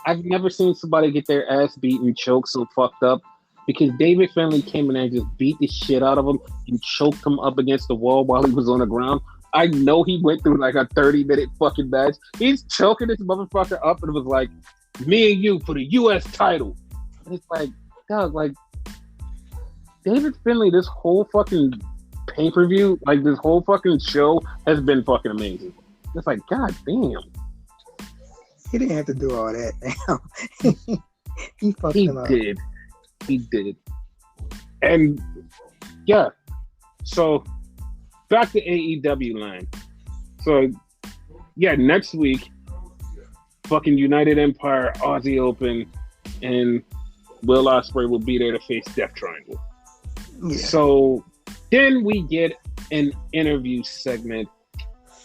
I've never seen somebody get their ass beat and choked so fucked up, because David Finlay came in there and just beat the shit out of him and choked him up against the wall while he was on the ground. I know he went through like a 30-minute fucking match. He's choking this motherfucker up, and it was like, me and you for the U.S. title. And it's like, dog, like, David Finlay, this whole fucking pay-per-view, like this whole fucking show has been fucking amazing. It's like, god damn. He didn't have to do all that now. He fucked him up. He did. And yeah. So back to AEW line. So yeah, next week, fucking United Empire, Aussie Open, and Will Ospreay will be there to face Death Triangle. Yeah. So then we get an interview segment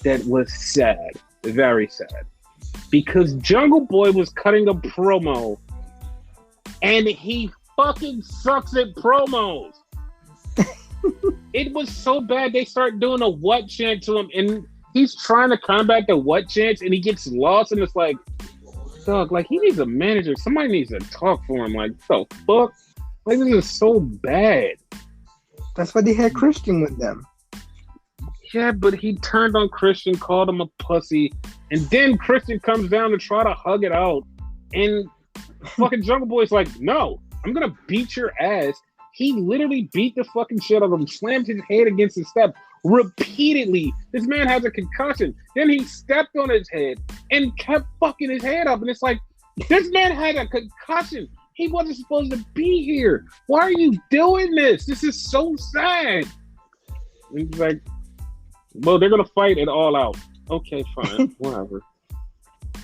that was sad, very sad. because Jungle Boy was cutting a promo, and he fucking sucks at promos. It was so bad they start doing a what chant to him, and he's trying to combat the what chants, and he gets lost, and it's like, dog, like he needs a manager. Somebody needs to talk for him. Like, the fuck? Like, this is so bad. That's why they had Christian with them. Yeah, but he turned on Christian, called him a pussy, and then Christian comes down to try to hug it out, and fucking Jungle Boy's like, no, I'm gonna beat your ass. He literally beat the fucking shit out of him, slammed his head against the step repeatedly. This man has a concussion. Then he stepped on his head and kept fucking his head up, and it's like, this man had a concussion. He wasn't supposed to be here. Why are you doing this? This is so sad. And he's like, well, they're gonna fight it all out. Okay, fine, whatever.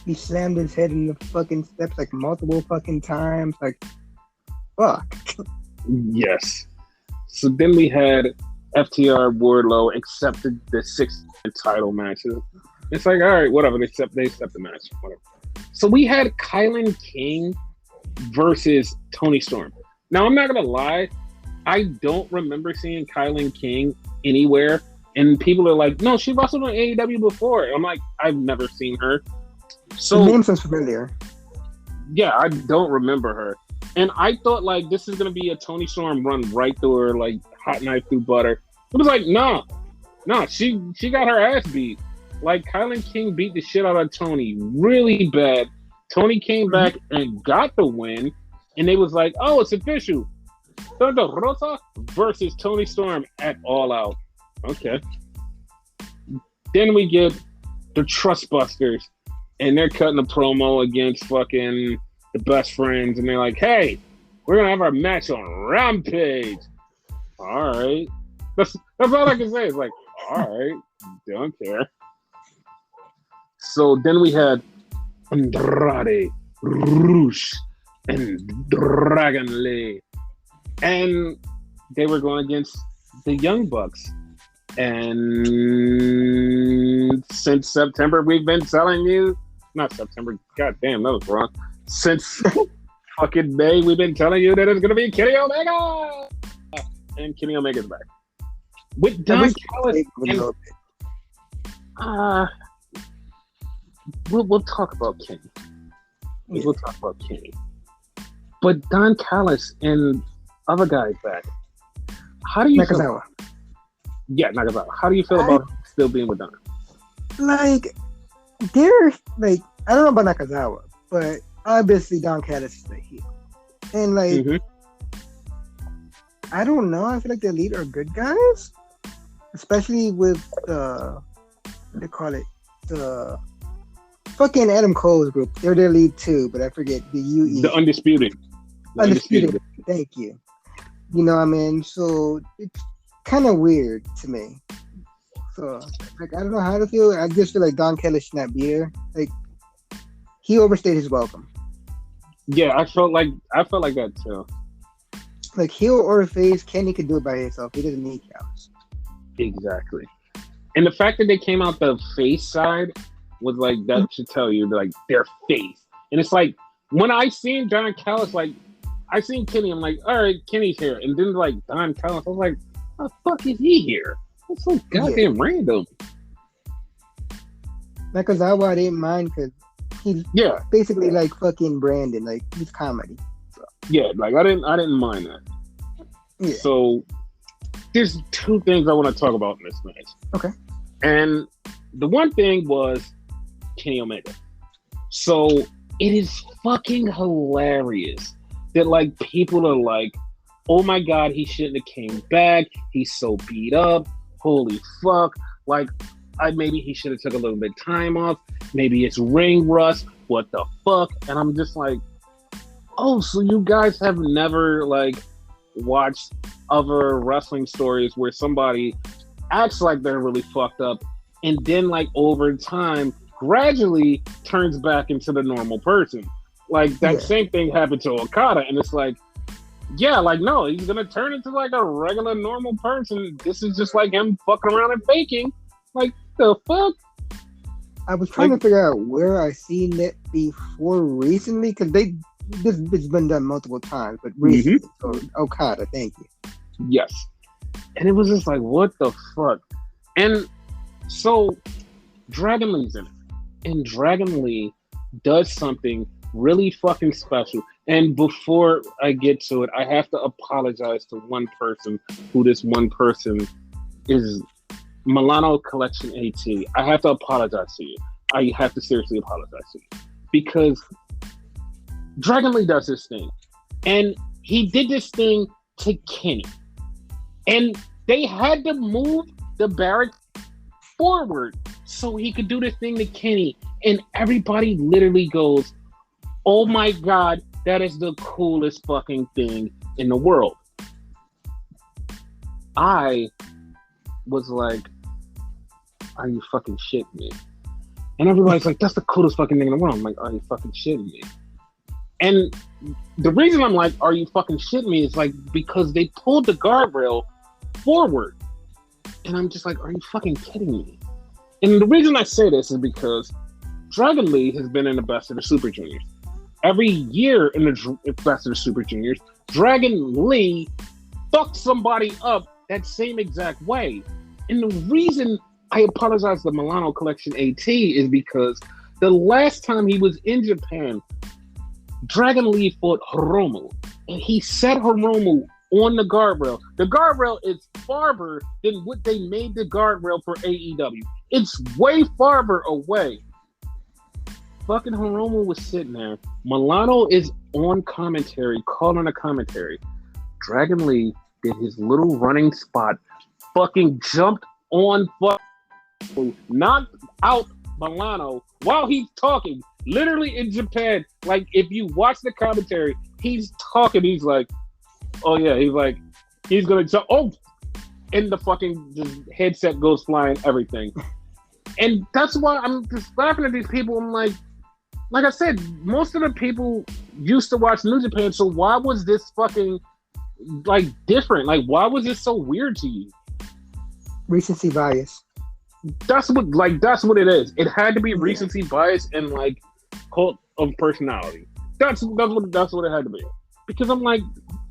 He slammed his head in the fucking steps like multiple fucking times. Like, fuck. Yes. So then we had FTR Wardlow accepted the 6-man title matches. It's like, all right, whatever. They accept the match. Whatever. So we had Kylan King versus Toni Storm. Now, I'm not gonna lie, I don't remember seeing Kylan King anywhere. And people are like, no, she wrestled on AEW before. I'm like, I've never seen her. So the name sounds familiar. Yeah, I don't remember her. And I thought, like, this is going to be a Toni Storm run right through her, like, hot knife through butter. It was like, no, she got her ass beat. Like, Kylan King beat the shit out of Toni really bad. Toni came back and got the win. And they was like, oh, it's official. Thunder Rosa versus Toni Storm at All Out. Okay. Then we get the Trustbusters, and they're cutting a promo against fucking the Best Friends, and they're like, hey, we're gonna have our match on Rampage. All right. That's all I can say. It's like, all right, don't care. So then we had Andrade, Rush, and Dragon Lee, and they were going against the Young Bucks. And since September, we've been telling you, not September, god damn, that was wrong. Since fucking May, we've been telling you that it's going to be Kenny Omega. And Kenny Omega's back. With Don Callis. We'll talk about Kenny. Yeah. We'll talk about Kenny. But Don Callis and other guys back. How do you feel? Yeah, Nakazawa. How do you feel about still being with Don? Like, they're like, I don't know about Nakazawa, but obviously Don Callis is the heel. And like, I don't know. I feel like the Elite are good guys, especially with what they call it, the fucking Adam Cole's group. They're the Elite too, but I forget the UE. The Undisputed. Undisputed. Thank you. You know what I mean? So it's kind of weird to me. So, like, I don't know how to feel. I just feel like Don Callis should not be here. Like, he overstayed his welcome. Yeah, I felt like that too. Like, heel or face, Kenny could do it by himself. He doesn't need Callis. Exactly. And the fact that they came out the face side was like, that should tell you, like, their face. And it's like, when I seen Don Callis, like, I seen Kenny, I'm like, all right, Kenny's here. And then, like, Don Callis, I was like, how the fuck is he here? That's so goddamn random. Nakazawa, I didn't mind because he's basically like fucking Brandon. Like, he's comedy. So. Yeah, like, I didn't mind that. Yeah. So, there's two things I want to talk about in this match. Okay. And the one thing was Kenny Omega. So, it is fucking hilarious that, like, people are like, oh my God, he shouldn't have came back. He's so beat up. Holy fuck. Like, maybe he should have took a little bit of time off. Maybe it's ring rust. What the fuck? And I'm just like, oh, so you guys have never, like, watched other wrestling stories where somebody acts like they're really fucked up and then, like, over time, gradually turns back into the normal person. Like, that same thing happened to Okada, and it's like, yeah, like, no, he's gonna turn into, like, a regular normal person. This is just like him fucking around and faking. Like, the fuck? I was trying to figure out where I seen it before recently, because it's been done multiple times, but recently. So Okada, thank you. Yes. And it was just like, what the fuck? And so Dragon Lee's in it. And Dragon Lee does something really fucking special. And before I get to it, I have to apologize to one person, who this one person is. Milano Collection AT. I have to apologize to you. I have to seriously apologize to you. Because Dragon Lee does this thing. And he did this thing to Kenny. And they had to move the barracks forward so he could do the thing to Kenny. And everybody literally goes, oh my God, that is the coolest fucking thing in the world. I was like, are you fucking shitting me? And everybody's like, that's the coolest fucking thing in the world. I'm like, are you fucking shitting me? And the reason I'm like, are you fucking shitting me, is like, because they pulled the guardrail forward. And I'm just like, are you fucking kidding me? And the reason I say this is because Dragon Lee has been in the Best of the Super Juniors. Every year in the Best of the Super Juniors, Dragon Lee fucks somebody up that same exact way. And the reason I apologize to Milano Collection AT is because the last time he was in Japan, Dragon Lee fought Hiromu. And he set Hiromu on the guardrail. The guardrail is farther than what they made the guardrail for AEW. It's way farther away. Fucking Hiromu was sitting there. Milano is on commentary, calling a commentary. Dragon Lee did his little running spot, fucking jumped on, knocked out Milano while he's talking. Literally in Japan, like, if you watch the commentary, he's talking. He's like, oh yeah, he's like, he's gonna jump. Oh, and the fucking headset goes flying, everything. And that's why I'm just laughing at these people. I'm like I said, most of the people used to watch New Japan, so why was this fucking like different? Like, why was this so weird to you? Recency bias. That's what it is. It had to be recency bias and like cult of personality. That's what it had to be. Because I'm like,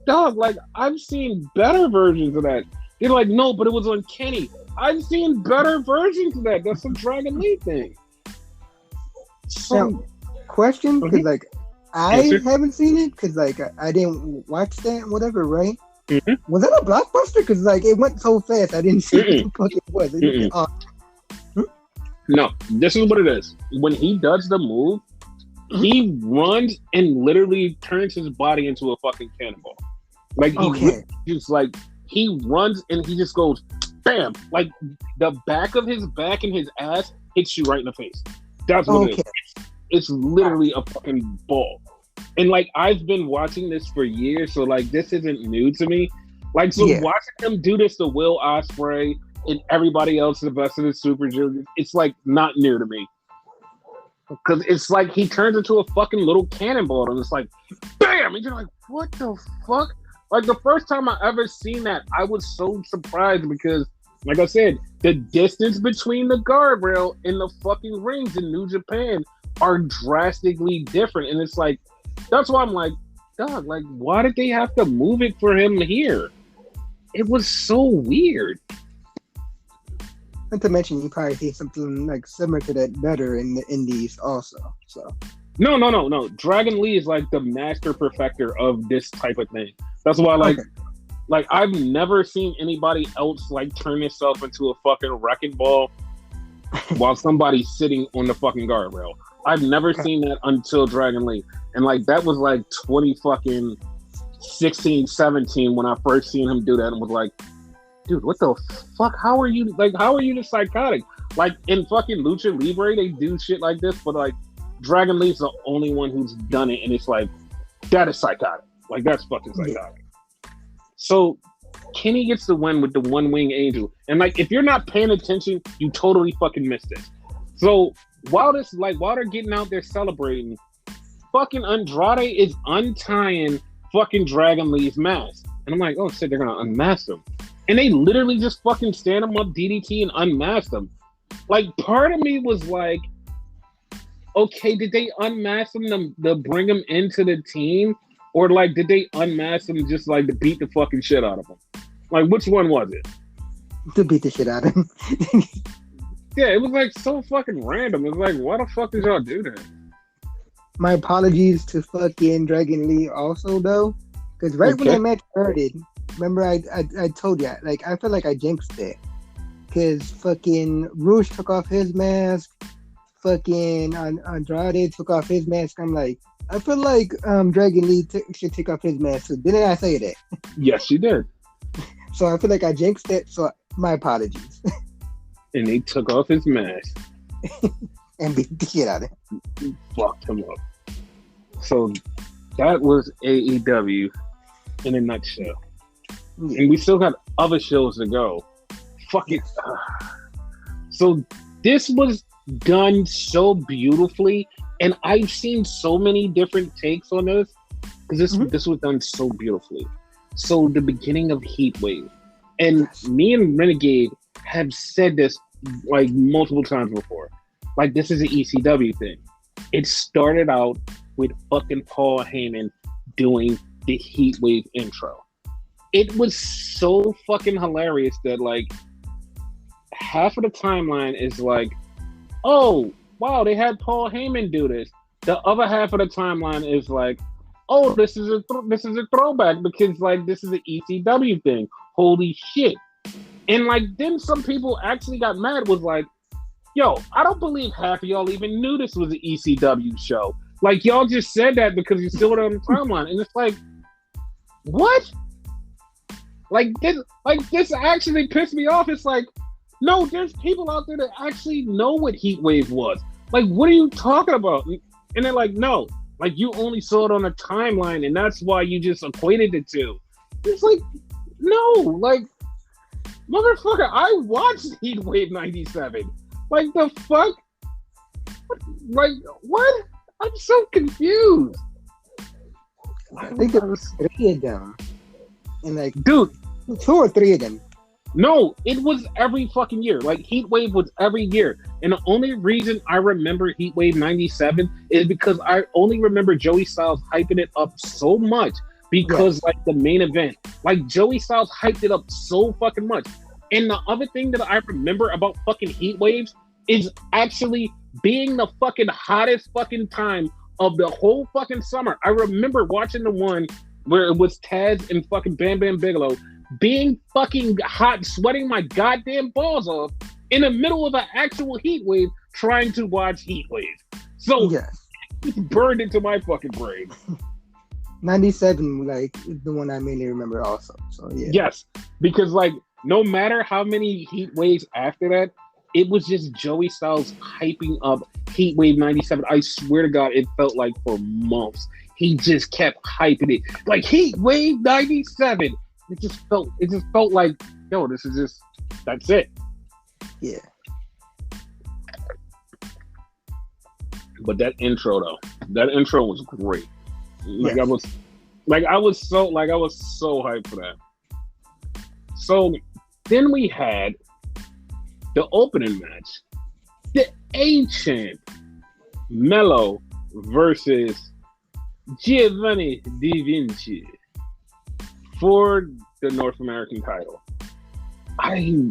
dog, like, I've seen better versions of that. They're like, no, but it was on Kenny. I've seen better versions of that. That's a Dragon Lee thing. So, now, question, because like I haven't seen it because like I didn't watch that, whatever, right? Mm-hmm. Was that a blockbuster? Because like it went so fast, I didn't see what the fuck it was. No, this is what it is. When he does the move, he runs and literally turns his body into a fucking cannonball. Like he runs and he just goes bam. Like the back of his back and his ass hits you right in the face. That's what it is. It's literally a fucking ball. And like I've been watching this for years, so like this isn't new to me. Like watching him do this to Will Ospreay and everybody else, the Best of the Super Juniors, it's like not new to me. Because it's like he turns into a fucking little cannonball and it's like bam! And you're like, what the fuck? Like the first time I ever seen that, I was so surprised because, like I said, the distance between the guardrail and the fucking rings in New Japan are drastically different. And it's like, that's why I'm like, dog, like, why did they have to move it for him here? It was so weird. Not to mention, you probably see something like similar to that better in the indies also. So no. Dragon Lee is like the master perfecter of this type of thing. That's why, like I've never seen anybody else like turn himself into a fucking wrecking ball while somebody's sitting on the fucking guardrail. I've never seen that until Dragon Lee. And like that was like 2016, 17 when I first seen him do that and was like, dude, what the fuck? How are you just psychotic? Like in fucking Lucha Libre, they do shit like this, but like Dragon Lee's the only one who's done it, and it's like, that is psychotic. Like that's fucking psychotic. So Kenny gets the win with the one wing angel. And like if you're not paying attention, you totally fucking missed it. So while they're getting out there celebrating, fucking Andrade is untying fucking Dragon Lee's mask. And I'm like, oh shit, they're gonna unmask him. And they literally just fucking stand him up DDT and unmask him. Like part of me was like, okay, did they unmask him to bring him into the team, or like did they unmask him just like to beat the fucking shit out of him? Like, which one was it? To beat the shit out of him. Yeah, it was like so fucking random. It was like, why the fuck did y'all do that? My apologies to fucking Dragon Lee also though, because right when that match started, remember I told you like I felt like I jinxed it, because fucking Rouge took off his mask, fucking Andrade took off his mask. I'm like, I feel like Dragon Lee should take off his mask. So didn't I say that? Yes, you did. So I feel like I jinxed it. So my apologies. And he took off his mask and beat the shit out of him. Fucked him up. So that was AEW in a nutshell. Yeah. And we still got other shows to go. Fuck it. So this was done so beautifully, and I've seen so many different takes on this because this was done so beautifully. So the beginning of Heatwave, and me and Renegade have said this like multiple times before. Like, this is an ECW thing. It started out with fucking Paul Heyman doing the Heatwave intro. It was so fucking hilarious that like half of the timeline is like, oh wow, they had Paul Heyman do this. The other half of the timeline is like, oh, this is a throwback because like this is an ECW thing. Holy shit! And like then some people actually got mad. Was like, yo, I don't believe half of y'all even knew this was an ECW show. Like y'all just said that because you saw it on the timeline, and it's like, what? Like this actually pissed me off. It's like, no, there's people out there that actually know what Heatwave was. Like, what are you talking about? And they're like, no, like you only saw it on a timeline, and that's why you just equated the two. It's like, no, like, motherfucker, I watched Heatwave '97. Like, the fuck? Like, what? I'm so confused. I think there was 3 of them. And like, dude, 2 or 3 of them. No, it was every fucking year. Like, Heatwave was every year. And the only reason I remember Heatwave '97 is because I only remember Joey Styles hyping it up so much because, like, the main event. Like, Joey Styles hyped it up so fucking much. And the other thing that I remember about fucking Heatwaves is actually being the fucking hottest fucking time of the whole fucking summer. I remember watching the one where it was Taz and fucking Bam Bam Bigelow being fucking hot, sweating my goddamn balls off in the middle of an actual heat wave trying to watch Heatwave. So it's burned into my fucking brain. 97, like, is the one I mainly remember also. So yeah. Yes, because like no matter how many heat waves after that, it was just Joey Styles hyping up Heatwave '97. I swear to God, it felt like for months he just kept hyping it like Heatwave '97. It just felt like, yo, this is just, that's it. Yeah. But that intro was great. Like I was so hyped for that. So then we had the opening match, the A-Champ, Mello versus Giovanni Di Vinci for the North American title. I'm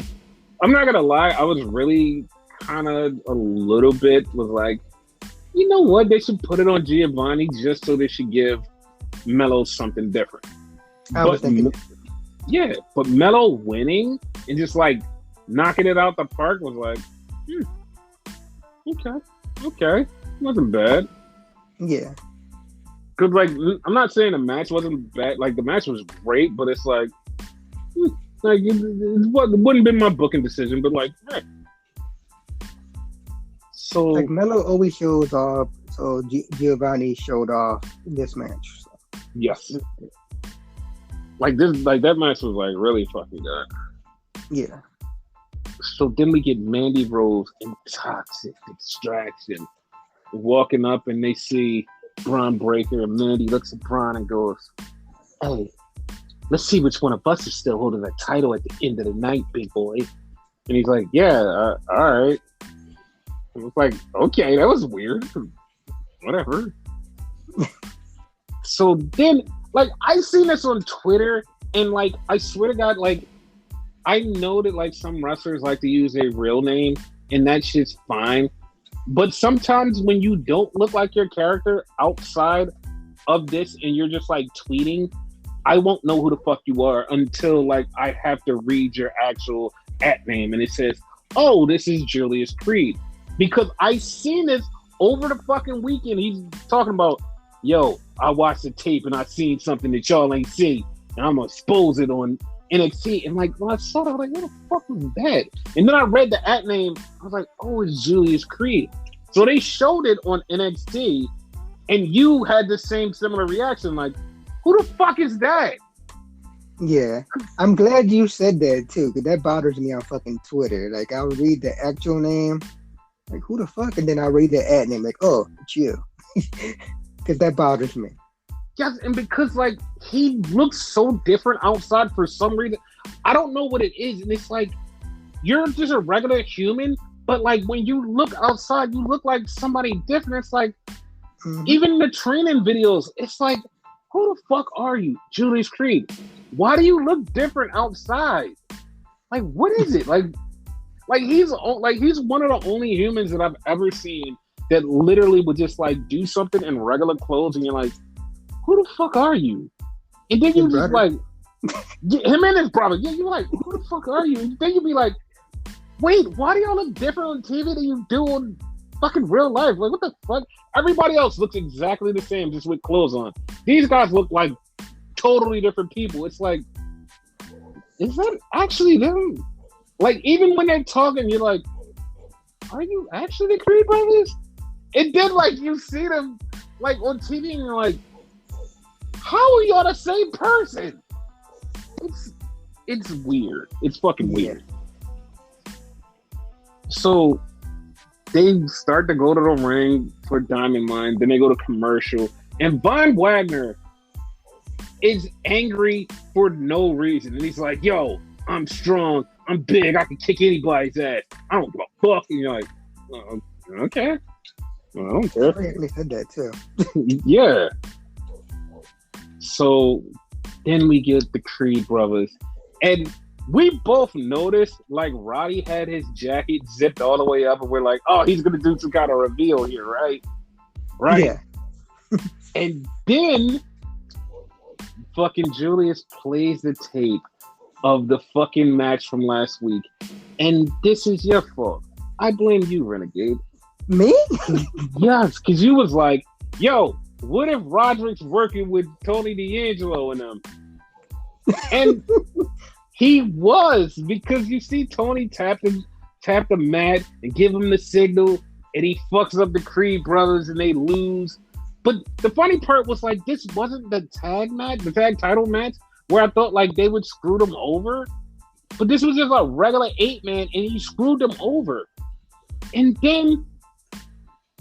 not gonna lie, I was really kind of a little bit was like, you know what, they should put it on Giovanni just so they should give Mello something different. I was thinking, yeah, but Mello winning and just like knocking it out the park was like, okay, wasn't bad. Yeah. Cause like I'm not saying the match wasn't bad. Like the match was great, but it's like it wouldn't have been my booking decision. But like, so like Mello always shows off. So Giovanni showed off in this match. So. Yes. Like that match was like really fucking good. Yeah. So then we get Mandy Rose and Toxic Extraction walking up, and they see Braun Breaker, and Mandy looks at Braun and goes, "Hey, let's see which one of us is still holding the title at the end of the night, big boy." And he's like, "Yeah, all right." And it's like, okay, that was weird. whatever. So then, like, I seen this on Twitter, and like, I swear to God, like, I know that like some wrestlers like to use a real name, and that shit's fine. But sometimes when you don't look like your character outside of this, and you're just like tweeting, I won't know who the fuck you are until like I have to read your actual @name, and it says, "Oh, this is Julius Creed," because I seen this over the fucking weekend. He's talking about, "Yo, I watched the tape and I seen something that y'all ain't seen, and I'm gonna expose it on NXT." And like when I saw that, I was like, "What the fuck was that?" And then I read the @name. I was like, "Oh, it's Julius Creed." So they showed it on NXT, and you had the same similar reaction, like, "Who the fuck is that?" Yeah, I'm glad you said that too, because that bothers me on fucking Twitter. Like, I'll read the actual name, like, who the fuck? And then I'll read the @name, like, oh, it's you. Because that bothers me. Yes, and because like he looks so different outside for some reason. I don't know what it is, and it's like you're just a regular human, but like when you look outside, you look like somebody different. It's like even the training videos, it's like, who the fuck are you, Julius Creed? Why do you look different outside? Like, what is it? Like he's one of the only humans that I've ever seen that literally would just like do something in regular clothes, and you're like, who the fuck are you? And then you just like, him and his brother, yeah, you're like, who the fuck are you? And then you be like, wait, why do y'all look different on TV than you do on fucking real life? Like, what the fuck? Everybody else looks exactly the same, just with clothes on. These guys look like totally different people. It's like, is that actually them? Like, even when they're talking, you're like, are you actually the Creed brothers? And then, like, you see them, like, on TV, and you're like, how are y'all the same person? It's weird. It's fucking weird. So they start to go to the ring for Diamond Mine, then they go to commercial, and Von Wagner is angry for no reason, and he's like, "Yo, I'm strong, I'm big, I can kick anybody's ass. I don't give a fuck." And you're like, "Okay, well, I don't care." I actually said that too. Yeah. So then we get the Creed brothers, and we both noticed like Roddy had his jacket zipped all the way up, and we're like, "Oh, he's gonna do some kind of reveal here, right?" Right. Yeah. And then fucking Julius plays the tape of the fucking match from last week, and this is your fault. I blame you, Renegade. Me? Yes, because you was like, "Yo, what if Roderick's working with Tony D'Angelo and them?" And he was, because you see Tony tap the mat and give him the signal, and he fucks up the Creed brothers and they lose. But the funny part was like, this wasn't the tag title match, where I thought like they would screw them over. But this was just a regular 8-man, and he screwed them over. And then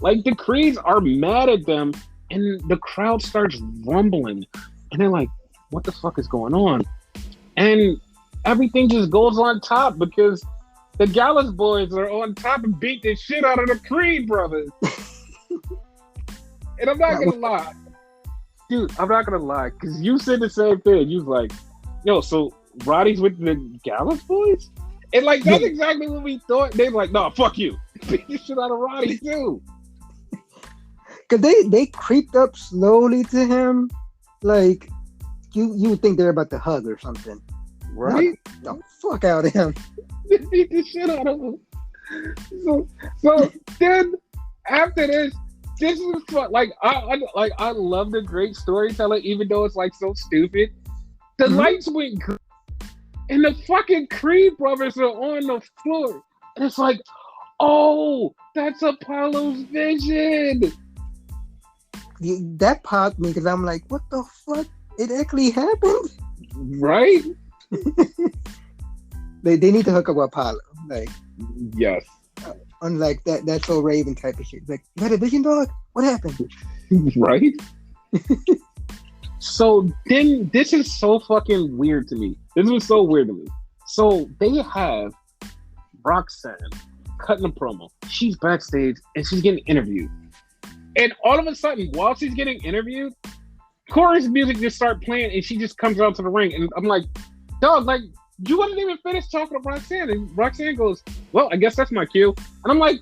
like the Creeds are mad at them, and the crowd starts rumbling, and they're like, what the fuck is going on? And everything just goes on top because the Gallus boys are on top and beat the shit out of the Creed brothers. And I'm not gonna lie, dude, because you said the same thing. You was like, yo, so Roddy's with the Gallus boys? And like, that's exactly what we thought. They were like, no, fuck you. Beat the shit out of Roddy too. Cause they creeped up slowly to him, like you would think they're about to hug or something, right? The fuck out of him. They beat the shit out of him. So then after this is fun. Like I love the great storytelling, even though it's like so stupid. The lights went green, and the fucking Creed brothers are on the floor, and it's like, oh, that's Apollo's vision. That popped me because I'm like, what the fuck? It actually happened, right? They need to hook up with Apollo, like, yes. Unlike that's so Raven type of shit. Like, you had a vision, dog? What happened? Right? So then this is so fucking weird to me. This was so weird to me. So they have Roxanne cutting a promo. She's backstage and she's getting interviewed. And all of a sudden, while she's getting interviewed, Corey's music just start playing, and she just comes out to the ring, and I'm like, dog, like you wasn't even finished talking to Roxanne, and Roxanne goes, well, I guess that's my cue, and I'm like,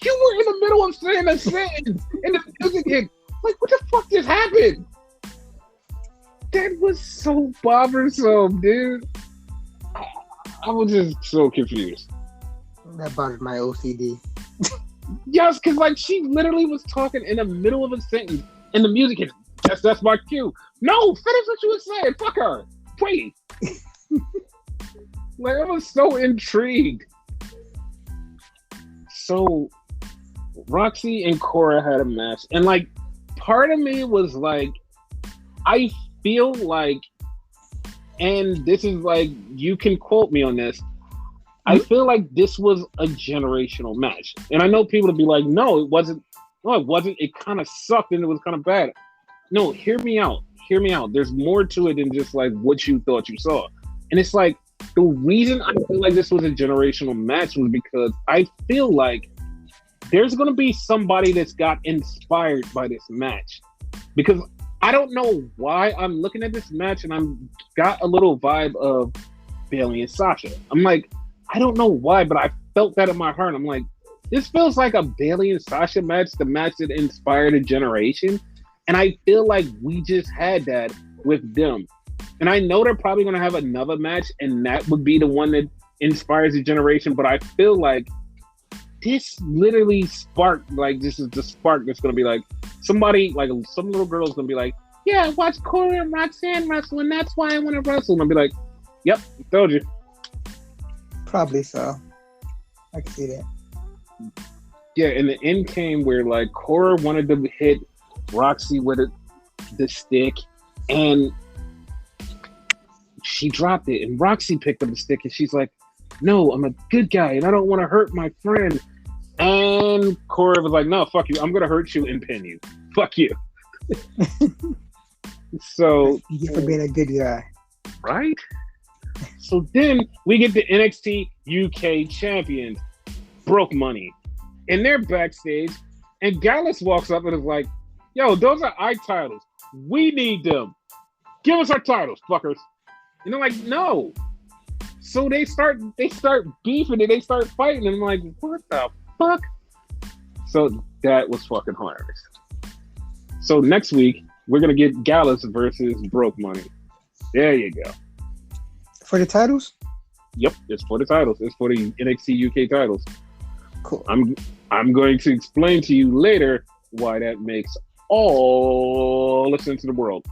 you were in the middle of saying a sentence, and the music hit. Like, what the fuck just happened? That was so bothersome, dude. I was just so confused. That bothers my OCD. Yes, because like she literally was talking in the middle of a sentence, and the music hit. Yes, that's my cue. No, finish what you were saying. Fuck her. Wait. Like, I was so intrigued. So, Roxy and Cora had a match, and like, part of me was like, I feel like, and this is like, you can quote me on this. I feel like this was a generational match, and I know people would be like, "No, it wasn't. No, it wasn't. It kind of sucked, and it was kind of bad." No, hear me out. Hear me out. There's more to it than just like what you thought you saw, and it's like the reason I feel like this was a generational match was because I feel like there's going to be somebody that's got inspired by this match, because I don't know why I'm looking at this match and I'm got a little vibe of Bayley and Sasha. I'm like, I don't know why, but I felt that in my heart. I'm like, this feels like a Bayley and Sasha match, the match that inspired a generation. And I feel like we just had that with them. And I know they're probably going to have another match, and that would be the one that inspires a generation. But I feel like this literally sparked, like, this is the spark that's going to be like, somebody, like some little girl's going to be like, yeah, watch Corey and Roxanne wrestle, and that's why I want to wrestle. And I'll be like, yep, told you. Probably so. I can see that. Yeah, and the end came where like Cora wanted to hit Roxy with the stick, and she dropped it, and Roxy picked up the stick, and she's like, no, I'm a good guy, and I don't want to hurt my friend. And Cora was like, no, fuck you. I'm going to hurt you and pin you. Fuck you. So, you for being a good guy. Right? So then we get the NXT UK champions, Broke Money. And they're backstage, and Gallus walks up and is like, yo, those are our titles. We need them. Give us our titles, fuckers. And they're like, no. So they start beefing and they start fighting, and I'm like, what the fuck? So that was fucking hilarious. So next week, we're going to get Gallus versus Broke Money. There you go. For the titles? Yep, it's for the titles. It's for the NXT UK titles. Cool. I'm going to explain to you later why that makes all the sense in the world.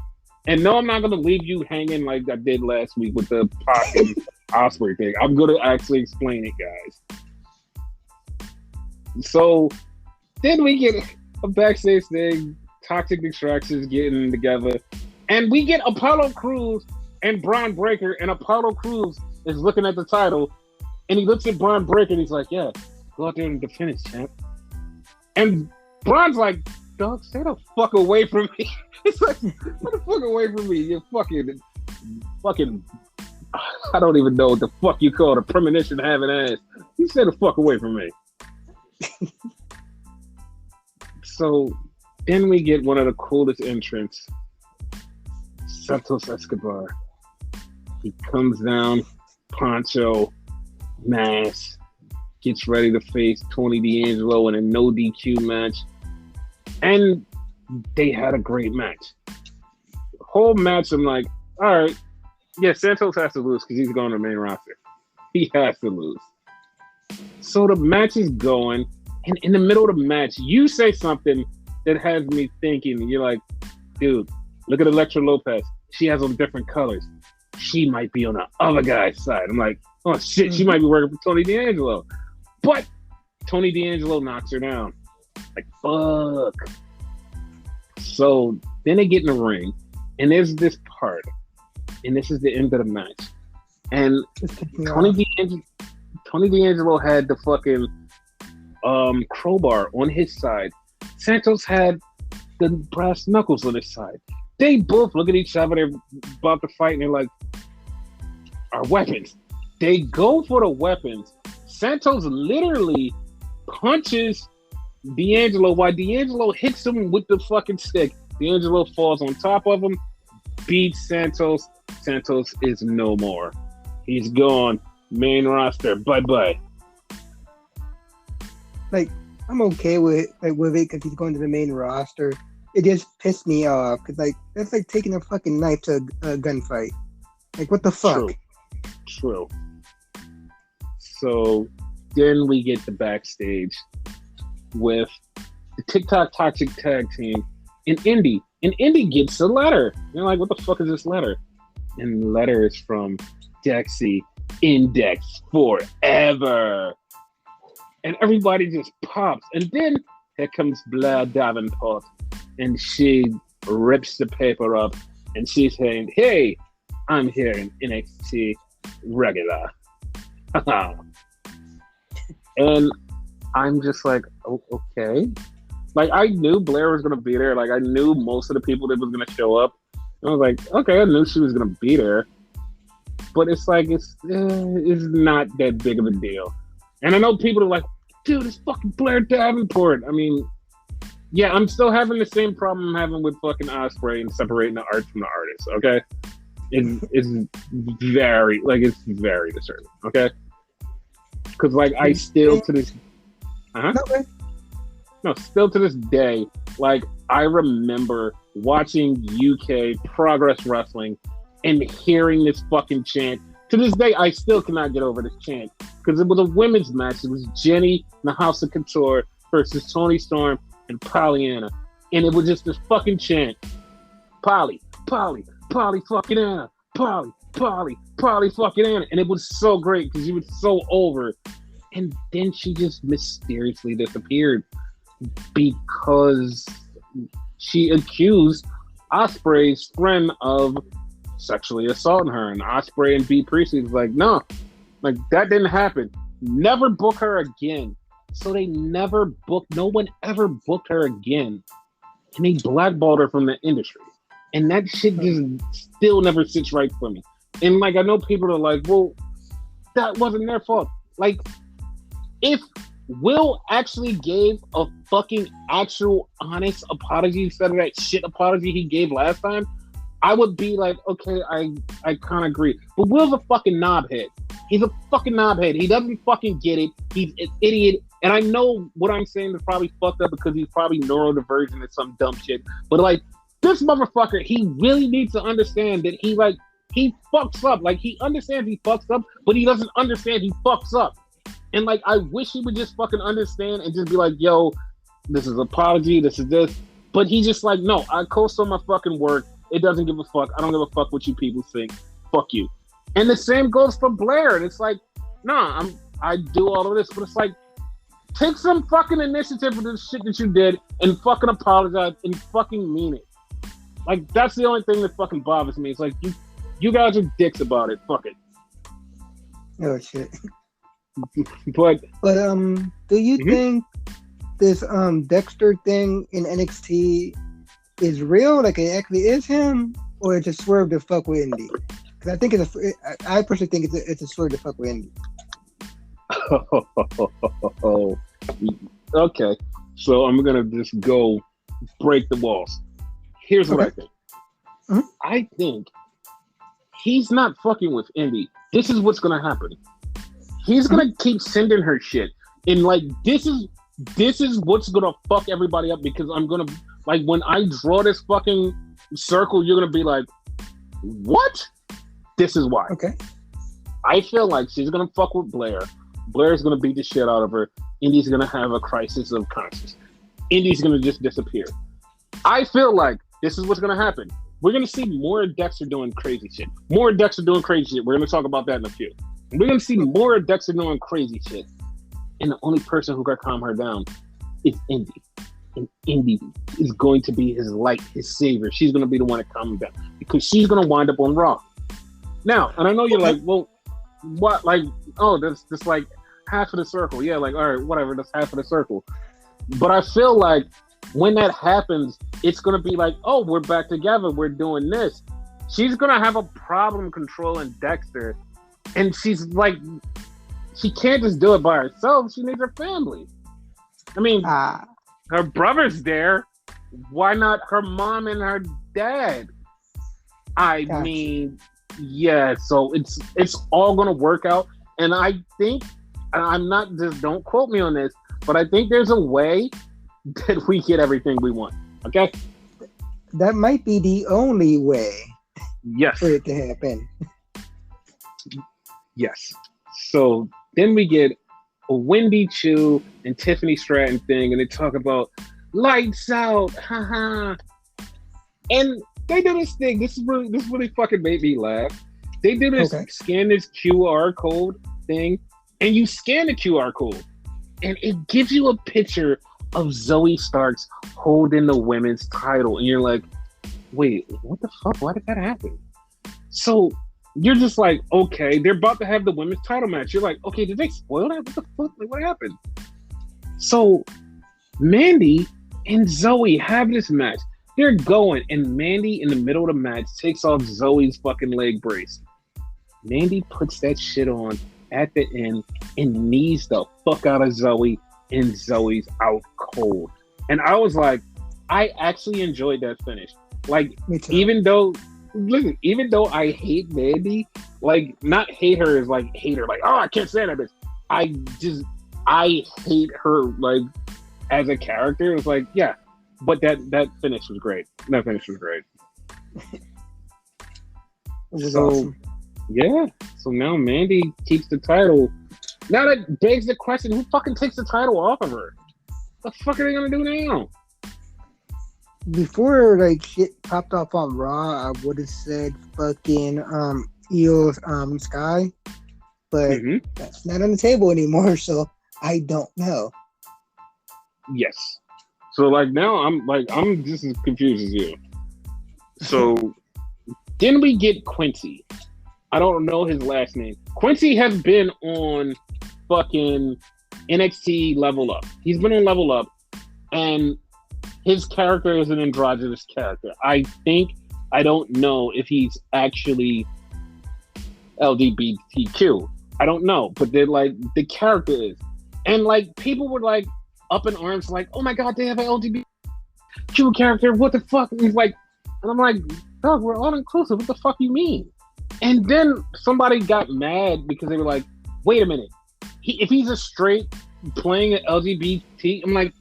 And no, I'm not going to leave you hanging like I did last week with the Pac and Osprey thing. I'm going to actually explain it, guys. So then we get a backstage thing, Toxic Extractions getting together, and we get Apollo Crews and Braun Breaker, and Apollo Crews is looking at the title, and he looks at Braun Breaker and he's like, yeah, go out there and defend it, champ. And Braun's like, dog, stay the fuck away from me. It's like, get the fuck away from me. You're fucking, I don't even know what the fuck you call it, a premonition having ass. You stay the fuck away from me. So then we get one of the coolest entrants, Santos Escobar. He comes down, poncho, mask, gets ready to face Tony D'Angelo in a no DQ match. And they had a great match. The whole match, I'm like, all right, yeah, Santos has to lose because he's going to the main roster. He has to lose. So the match is going, and in the middle of the match, you say something that has me thinking, and you're like, dude, look at Elektra Lopez. She has on different colors. She might be on the other guy's side. I'm like, oh shit, she might be working for Tony D'Angelo. But Tony D'Angelo knocks her down. Like, fuck. So then they get in the ring, and there's this part, and this is the end of the match. And Tony D'Angelo had the fucking crowbar on his side. Santos had the brass knuckles on his side. They both look at each other, they're about to fight, and they're like, our weapons. They go for the weapons. Santos literally punches D'Angelo, while D'Angelo hits him with the fucking stick, D'Angelo falls on top of him, beats Santos. Santos is no more. He's gone. Main roster. Bye bye. Like, I'm okay with it because he's going to the main roster. It just pissed me off because like that's like taking a fucking knife to a gunfight. Like, what the fuck? True. So then we get the backstage with the TikTok Toxic Tag Team in Indy. And Indy gets a letter. They're like, what the fuck is this letter? And the letter is from Dexy Index Forever. And everybody just pops. And then here comes Blair Davenport. And she rips the paper up. And she's saying, hey, I'm here in NXT regular. And I'm just like, oh, okay. Like, I knew Blair was going to be there. Like, I knew most of the people that was going to show up. And I was like, okay, I knew she was going to be there. But it's like, it's not that big of a deal. And I know people are like, dude, it's fucking Blair Davenport. I mean, yeah, I'm still having the same problem I'm having with fucking Ospreay and separating the art from the artist, okay? It's very disturbing, okay? Because, like, I still to this... still to this day, like, I remember watching UK Progress Wrestling and hearing this fucking chant. To this day, I still cannot get over this chant because it was a women's match. It was Jenny in the House of Couture versus Toni Storm and Pollyanna. And it was just this fucking chant. Polly fucking Anna. Polly fucking Anna. And it was so great because she was so over. And then she just mysteriously disappeared because she accused Ospreay's friend of sexually assaulting her. And Ospreay and B. Priestley was like, no, like that didn't happen. Never book her again. So they never booked, no one ever booked her again. And they blackballed her from the industry. And that shit just still never sits right for me. And like, I know people are like, well, that wasn't their fault. Like, if Will actually gave a fucking actual honest apology instead of that shit apology he gave last time, I would be like, okay, I kind of agree. But Will's a fucking knobhead. He's a fucking knobhead. He doesn't fucking get it. He's an idiot. And I know what I'm saying is probably fucked up because he's probably neurodivergent or some dumb shit. But like, this motherfucker, he really needs to understand that he fucks up. Like, he understands he fucks up, but he doesn't understand he fucks up. And like, I wish he would just fucking understand and just be like, yo, this is apology, this is this. But he's just like, no, I co-sign my fucking work. It doesn't give a fuck. I don't give a fuck what you people think. Fuck you. And the same goes for Blair. And it's like, nah, I do all of this, but it's like, take some fucking initiative for the shit that you did and fucking apologize and fucking mean it. Like, that's the only thing that fucking bothers me. It's like, you guys are dicks about it. Fuck it. Oh shit. But do you think this Dexter thing in NXT is real? Like, it actually is him, or it's a swerve to fuck with Indy? Because I think I personally think it's a swerve to fuck with Indy. Okay, so I'm gonna just go break the walls. Here's what I think. Mm-hmm. I think he's not fucking with Indy. This is what's gonna happen. He's gonna keep sending her shit, and like this is what's gonna fuck everybody up because I'm gonna like when I draw this fucking circle, you're gonna be like, what? This is why. Okay. I feel like she's gonna fuck with Blair. Blair's gonna beat the shit out of her. Indy's gonna have a crisis of conscience. Indy's gonna just disappear. I feel like this is what's gonna happen. We're gonna see more Dexter doing crazy shit. More Dexter doing crazy shit. We're gonna talk about that in a few. We're gonna see more Dexter doing crazy shit. And the only person who can calm her down is Indy. And Indy is going to be his light, his savior. She's gonna be the one to calm him down because she's gonna wind up on Raw. Now, and I know you're like, well, what? Like, oh, that's just like half of the circle. Yeah, like, all right, whatever, that's half of the circle. But I feel like when that happens, it's gonna be like, oh, we're back together. We're doing this. She's gonna have a problem controlling Dexter. And she's like, she can't just do it by herself. She needs her family. I mean, Ah, her brother's there. Why not her mom and her dad? I got you. mean, yeah. So it's all gonna work out, and I think I'm not just don't quote me on this, but I think there's a way that we get everything we want. Okay. That might be the only way Yes. for it to happen. Yes. So then we get a Wendy Chu and Tiffany Stratton thing, and they talk about lights out, haha. And they do this thing. This really fucking made me laugh. They do this Okay. scan this QR code thing, and you scan the QR code, and it gives you a picture of Zoe Starks holding the women's title, and you're like, wait, what the fuck? Why did that happen? So you're just like, okay, they're about to have the women's title match. You're like, okay, did they spoil that? What the fuck? Like, what happened? So Mandy and Zoe have this match. They're going, and Mandy in the middle of the match takes off Zoe's fucking leg brace. Mandy puts that shit on at the end and knees the fuck out of Zoe, and Zoe's out cold. And I was like, I actually enjoyed that finish. Like, Me too. even though I hate Mandy, like, not hate her is like hate her, like, oh, I can't stand that bitch. I hate her, like, as a character. It was like, yeah, but that finish was great. That finish was great. It was So, awesome. yeah. So now Mandy keeps the title. Now that begs the question: who fucking takes the title off of her? What the fuck are they gonna do now? Before like shit popped off on Raw, I would have said fucking Io Sky, but Mm-hmm. that's not on the table anymore, so I don't know. Yes. So like now I'm just as confused as you. So then we get Quincy. I don't know his last name. Quincy has been on fucking NXT Level Up. He's been on Level Up, and his character is an androgynous character. I don't know if he's actually LGBTQ. I don't know, but they're like the character is, and like people were like up in arms, like, oh my god, they have an LGBTQ character. What the fuck? And he's like, and I'm like, dog, we're all inclusive. What the fuck you mean? And then somebody got mad because they were like, wait a minute, if he's a straight playing an LGBT, I'm like,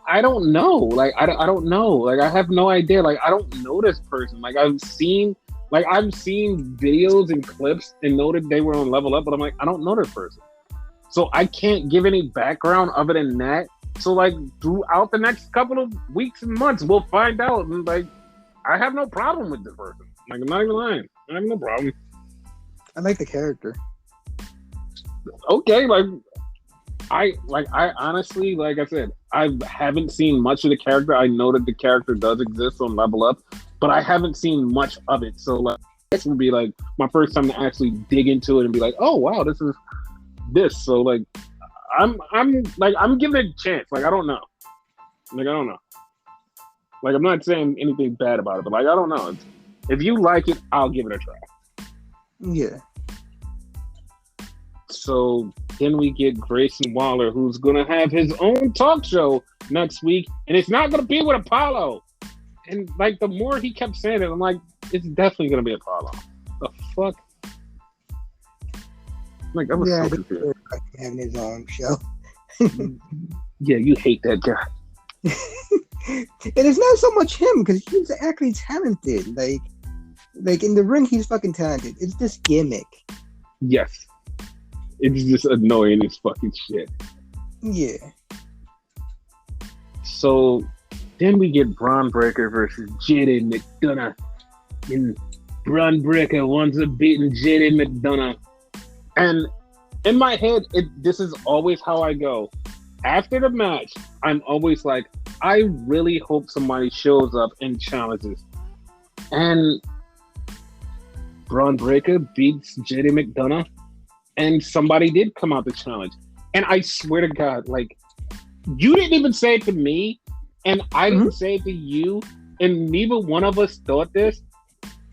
I don't know. Like, I don't know. Like, I have no idea. Like, I don't know this person. Like, I've seen videos and clips and know that they were on Level Up, but I'm like, I don't know this person. So I can't give any background other than that. So, like, throughout the next couple of weeks and months, we'll find out. And, like, I have no problem with this person. Like, I'm not even lying. I have no problem. I like the character. Okay, I honestly, like I said, I haven't seen much of the character. I know that the character does exist on Level Up, but I haven't seen much of it. So like, this would be like my first time to actually dig into it and be like, oh wow, this is this. So like, I'm giving it a chance. Like, I don't know. Like, I don't know. Like, I'm not saying anything bad about it, but like, I don't know. If you like it, I'll give it a try. Yeah. So then we get Grayson Waller, who's going to have his own talk show next week, and it's not going to be with Apollo. And like, the more he kept saying it, I'm like, it's definitely going to be Apollo. The fuck? Like, I was so confused. Having his own show. Yeah, you hate that guy. And it's not so much him because he's actually talented. Like in the ring, he's fucking talented. It's this gimmick. Yes. It's just annoying as fucking shit. Yeah. So then we get Braun Breaker versus JD McDonough. And Braun Breaker wants to beat JD McDonough. And in my head, this is always how I go. After the match, I'm always like, I really hope somebody shows up and challenges. And Braun Breaker beats JD McDonough, and somebody did come out to challenge. And I swear to God, like, you didn't even say it to me, and I didn't say it to you, and neither one of us thought this.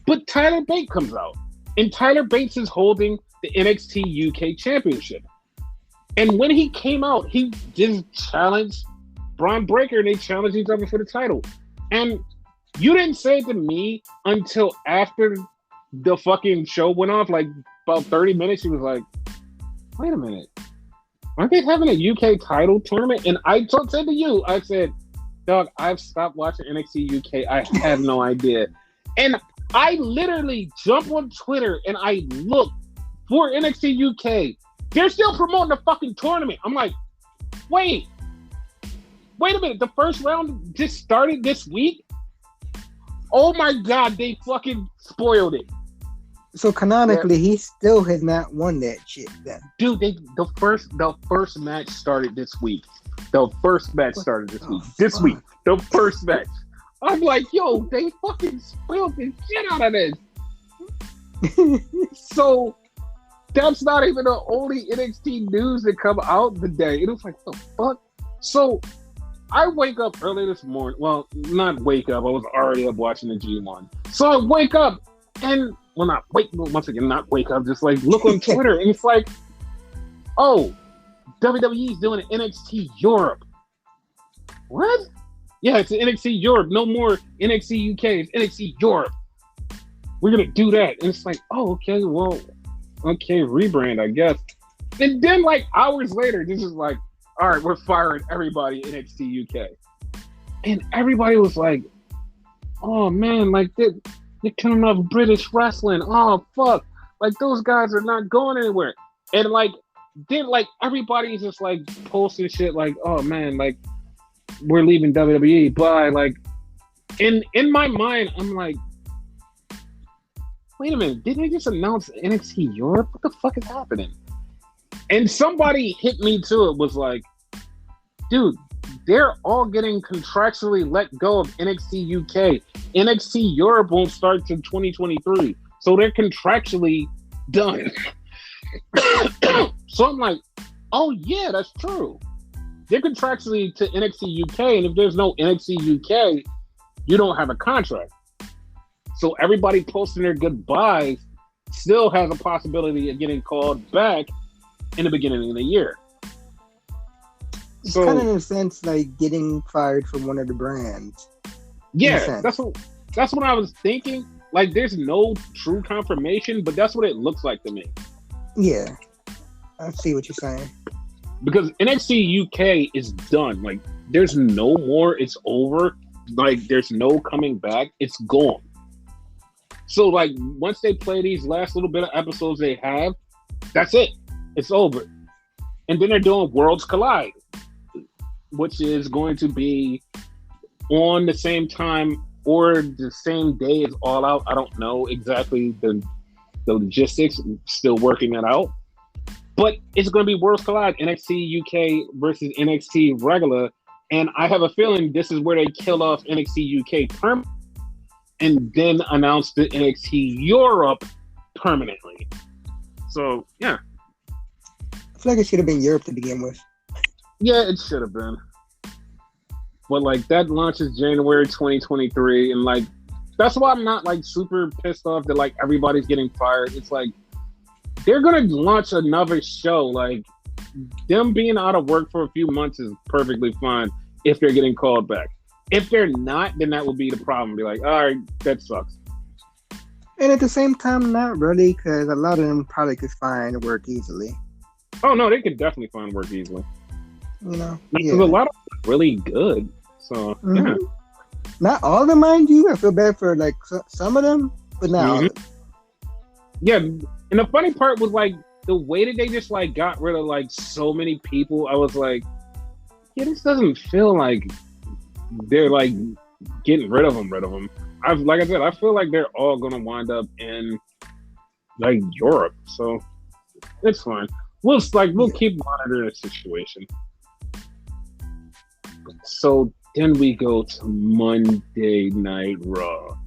But Tyler Bate comes out, and Tyler Bates is holding the NXT UK Championship. And when he came out, he just challenged Braun Breaker, and they challenged each other for the title. And you didn't say it to me until after the fucking show went off, like about 30 minutes. He was like, wait a minute. Aren't they having a UK title tournament? And I said to you, I said, dog, I've stopped watching NXT UK. I have no idea. And I literally jump on Twitter and I look for NXT UK. They're still promoting the fucking tournament. I'm like, wait a minute. The first round just started this week? Oh my God, they fucking spoiled it. So canonically, he still has not won that shit then. Dude, the first match started this week. The first match started this week. This week. The first match. I'm like, yo, they fucking spoiled the shit out of this. So that's not even the only NXT news that come out today. It was like, the fuck? So I wake up early this morning. Well, not wake up. I was already up watching the G1. So I wake up and, well, not wake up, just like look on Twitter. And it's like, oh, WWE's doing an NXT Europe. What? Yeah, it's an NXT Europe. No more NXT UK. It's NXT Europe. We're going to do that. And it's like, oh, okay, well, okay, rebrand, I guess. And then, like, hours later, this is like, all right, we're firing everybody in NXT UK. And everybody was like, oh, man, like, they're killing off British wrestling. Oh, fuck. Like, those guys are not going anywhere. And, like, then, like, everybody's just, like, posting shit like, oh, man, like, we're leaving WWE. Bye. Like, in my mind, I'm like, wait a minute. Didn't they just announce NXT Europe? What the fuck is happening? And somebody hit me to it, was like, dude, they're all getting contractually let go of NXT UK. NXT Europe won't start till 2023. So they're contractually done. So I'm like, oh yeah, that's true. They're contractually to NXT UK, and if there's no NXT UK, you don't have a contract. So everybody posting their goodbyes still has a possibility of getting called back in the beginning of the year. It's kind of in a sense like getting fired from one of the brands. Yeah, that's what I was thinking. Like, there's no true confirmation, but that's what it looks like to me. Yeah, I see what you're saying. Because NXT UK is done. Like, there's no more. It's over. Like, there's no coming back. It's gone. So, like, once they play these last little bit of episodes they have, that's it. It's over. And then they're doing Worlds Collide, which is going to be on the same time or the same day as All Out. I don't know exactly the logistics. I'm still working that out. But it's going to be Worlds Collide, NXT UK versus NXT regular. And I have a feeling this is where they kill off NXT UK permanently and then announce the NXT Europe permanently. So, yeah. I feel like it should have been Europe to begin with. Yeah, it should have been. But, like, that launches January 2023. And, like, that's why I'm not, like, super pissed off that, like, everybody's getting fired. It's like, they're going to launch another show. Like, them being out of work for a few months is perfectly fine if they're getting called back. If they're not, then that would be the problem. Be like, all right, that sucks. And at the same time, not really, because a lot of them probably could find work easily. Oh, no, they could definitely find work easily. You know? There's a lot of them really good. So, yeah. Not all of them, mind you. I feel bad for, like, some of them, but not all of them. Yeah, and the funny part was, like, the way that they just, like, got rid of, like, so many people, I was like, yeah, this doesn't feel like they're, like, getting rid of them. Like I said, I feel like they're all going to wind up in, like, Europe. So, it's fine. We'll keep monitoring the situation. So, then we go to Monday Night Raw.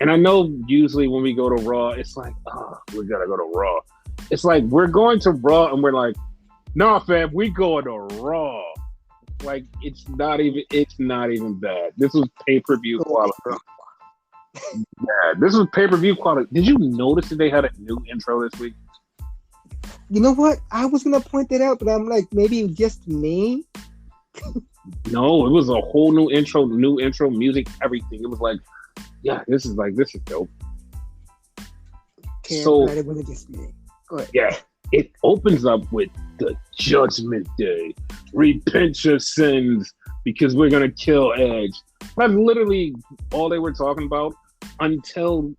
And I know usually when we go to Raw, it's like, oh, we gotta go to Raw. It's like, we're going to Raw and we're like, nah, fam, we going to Raw. Like, it's not even bad. This was pay-per-view quality. Yeah, this was pay-per-view quality. Did you notice that they had a new intro this week? You know what? I was gonna point that out, but I'm like, maybe just me. No, it was a whole new intro, music, everything. It was like, yeah, this is dope. Okay, I'm So glad it wasn't just me. Go ahead. yeah, it opens up with the Judgment Day. Repent your sins because we're gonna kill Edge. That's literally all they were talking about until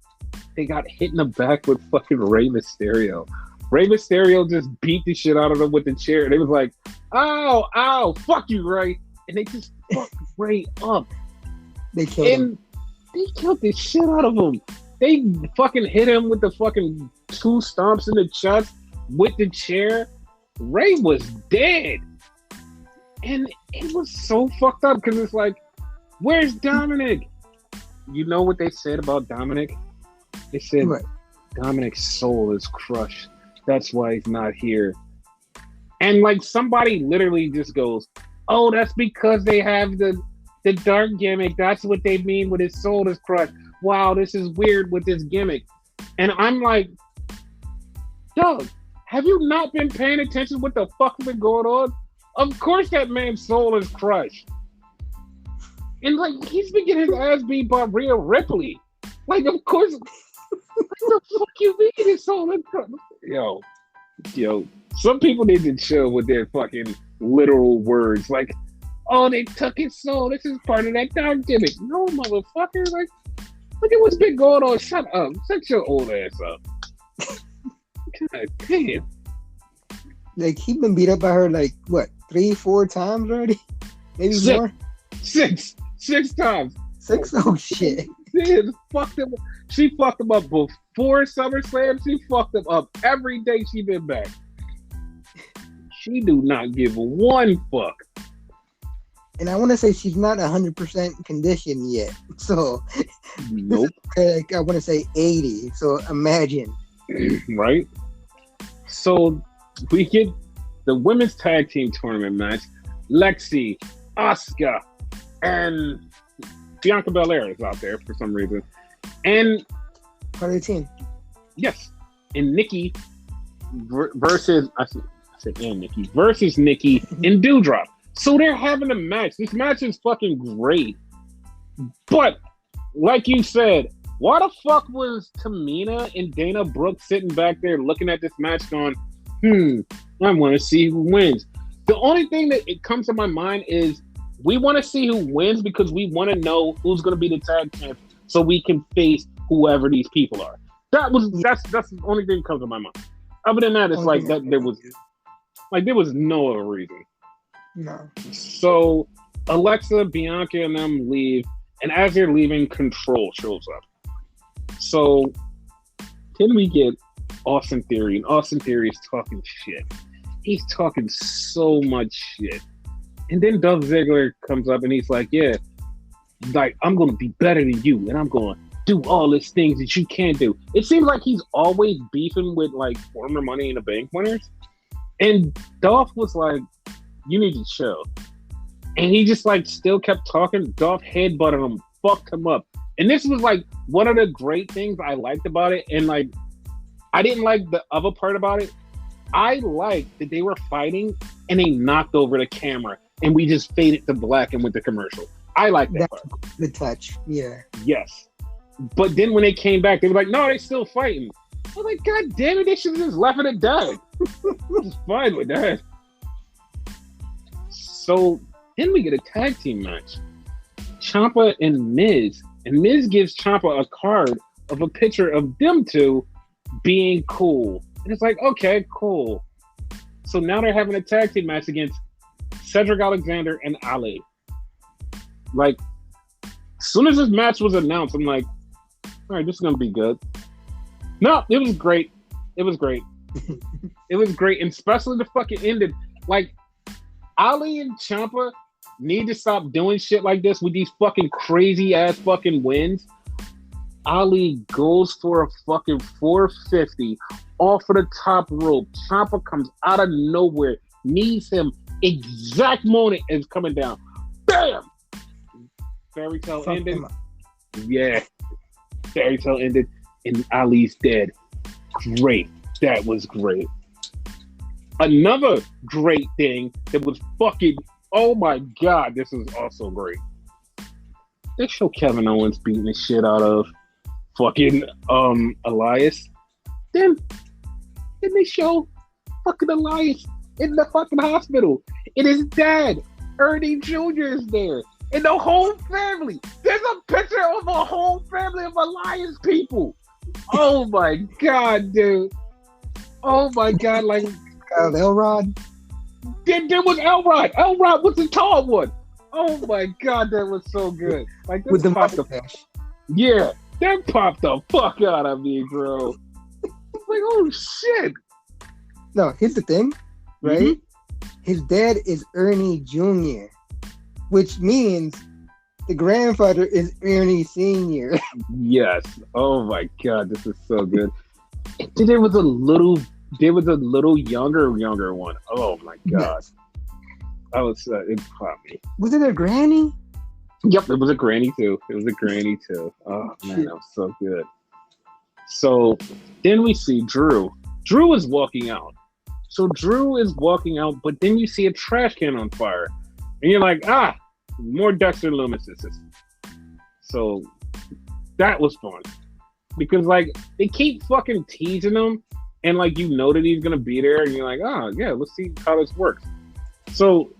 they got hit in the back with fucking Rey Mysterio. Rey Mysterio just beat the shit out of them with the chair, and it was like, ow, fuck you, Rey. And they just fucked Rey up. They killed him. They killed the shit out of him. They fucking hit him with the fucking 2 stomps in the chest with the chair. Rey was dead. And it was so fucked up because it's like, where's Dominic? You know what they said about Dominic? They said, What? Dominic's soul is crushed. That's why he's not here. And like somebody literally just goes, oh, that's because they have the dark gimmick. That's what they mean with his soul is crushed. Wow, this is weird with this gimmick. And I'm like, Doug, have you not been paying attention what the fuck has been going on? Of course that man's soul is crushed. And like, he's been getting his ass beat by Rhea Ripley. Like, of course, what the fuck you mean his soul is crushed? Yo, some people need to chill with their fucking literal words. Like, oh, they took his soul. This is part of that dark gimmick. No, motherfucker. Like, look at what's been going on. Shut up. Shut your old ass up. God damn. Like, he been beat up by her, like, what, 3-4 times already? Maybe more? 6 times. 6? Oh, shit. She fucked him up before SummerSlam. She fucked him up every day she been back. She do not give one fuck. And I want to say she's not 100% conditioned yet. So, nope. Like, I want to say 80. So, imagine. Right? So, we get the women's tag team tournament match. Lexi, Asuka, and Bianca Belair is out there for some reason. And part of the team. Yes. And Nikki versus versus Nikki and Doudrop. So they're having a match. This match is fucking great. But like you said, why the fuck was Tamina and Dana Brooke sitting back there looking at this match going, I want to see who wins. The only thing that it comes to my mind is we want to see who wins because we want to know who's going to be the tag champ so we can face whoever these people are. That's the only thing that comes to my mind. Other than that, it's like that there was no other reason. No. So Alexa, Bianca, and them leave, and as they're leaving, Control shows up. So then we get Austin Theory, and Austin Theory is talking shit. He's talking so much shit. And then Dolph Ziggler comes up and he's like, yeah, like, I'm going to be better than you, and I'm going to do all these things that you can't do. It seems like he's always beefing with, like, former Money in the Bank winners. And Dolph was like, you need to chill. And he just, like, still kept talking. Dolph headbutted him, fucked him up. And this was, like, one of the great things I liked about it. And, like, I didn't like the other part about it. I liked that they were fighting and they knocked over the camera and we just faded to black and went to commercial. I like that part. The touch, yeah. Yes. But then when they came back, they were like, no, they still fighting. I was like, God damn it, they should have just left it at that. I was fine with that. So then we get a tag team match. Ciampa and Miz. And Miz gives Ciampa a card of a picture of them two being cool. And it's like, okay, cool. So now they're having a tag team match against Cedric Alexander and Ali. Like, as soon as this match was announced, I'm like, all right, this is going to be good. No, it was great. It was great. It was great. And especially the fucking ending. Like, Ali and Ciampa need to stop doing shit like this with these fucking crazy ass fucking wins. Ali goes for a fucking 450 off of the top rope. Ciampa comes out of nowhere, knees him, exact moment is coming down. Bam! Fairy tale ended. Yeah. Fairy tale ended and Ali's dead. Great. That was great. Another great thing that was fucking, oh my god, this is also great. They show Kevin Owens beating the shit out of fucking Elias. Then they show fucking Elias in the fucking hospital. And his dad, Ernie Jr. is there. And the whole family. There's a picture of a whole family of Elias people. Oh my god, dude. Oh my god, like Elrod. There was Elrod. Elrod was the tall one. Oh my god, that was so good. Like this With the popped mustache. yeah, that popped the fuck out of me, bro. Like, oh shit. No, here's the thing, right? Mm-hmm. His dad is Ernie Jr., which means the grandfather is Ernie Sr. Yes. Oh my god, this is so good. And then there was a little younger one. Oh my god. Yes. I was it caught me. Was it a granny? Yep, it was a granny too. Oh man, that was so good. So then we see Drew. Drew is walking out. But then you see a trash can on fire. And you're like, more Dexter Lumis's. So that was fun. Because like they keep fucking teasing him and like you know that he's gonna be there and you're like, yeah, let's see how this works. So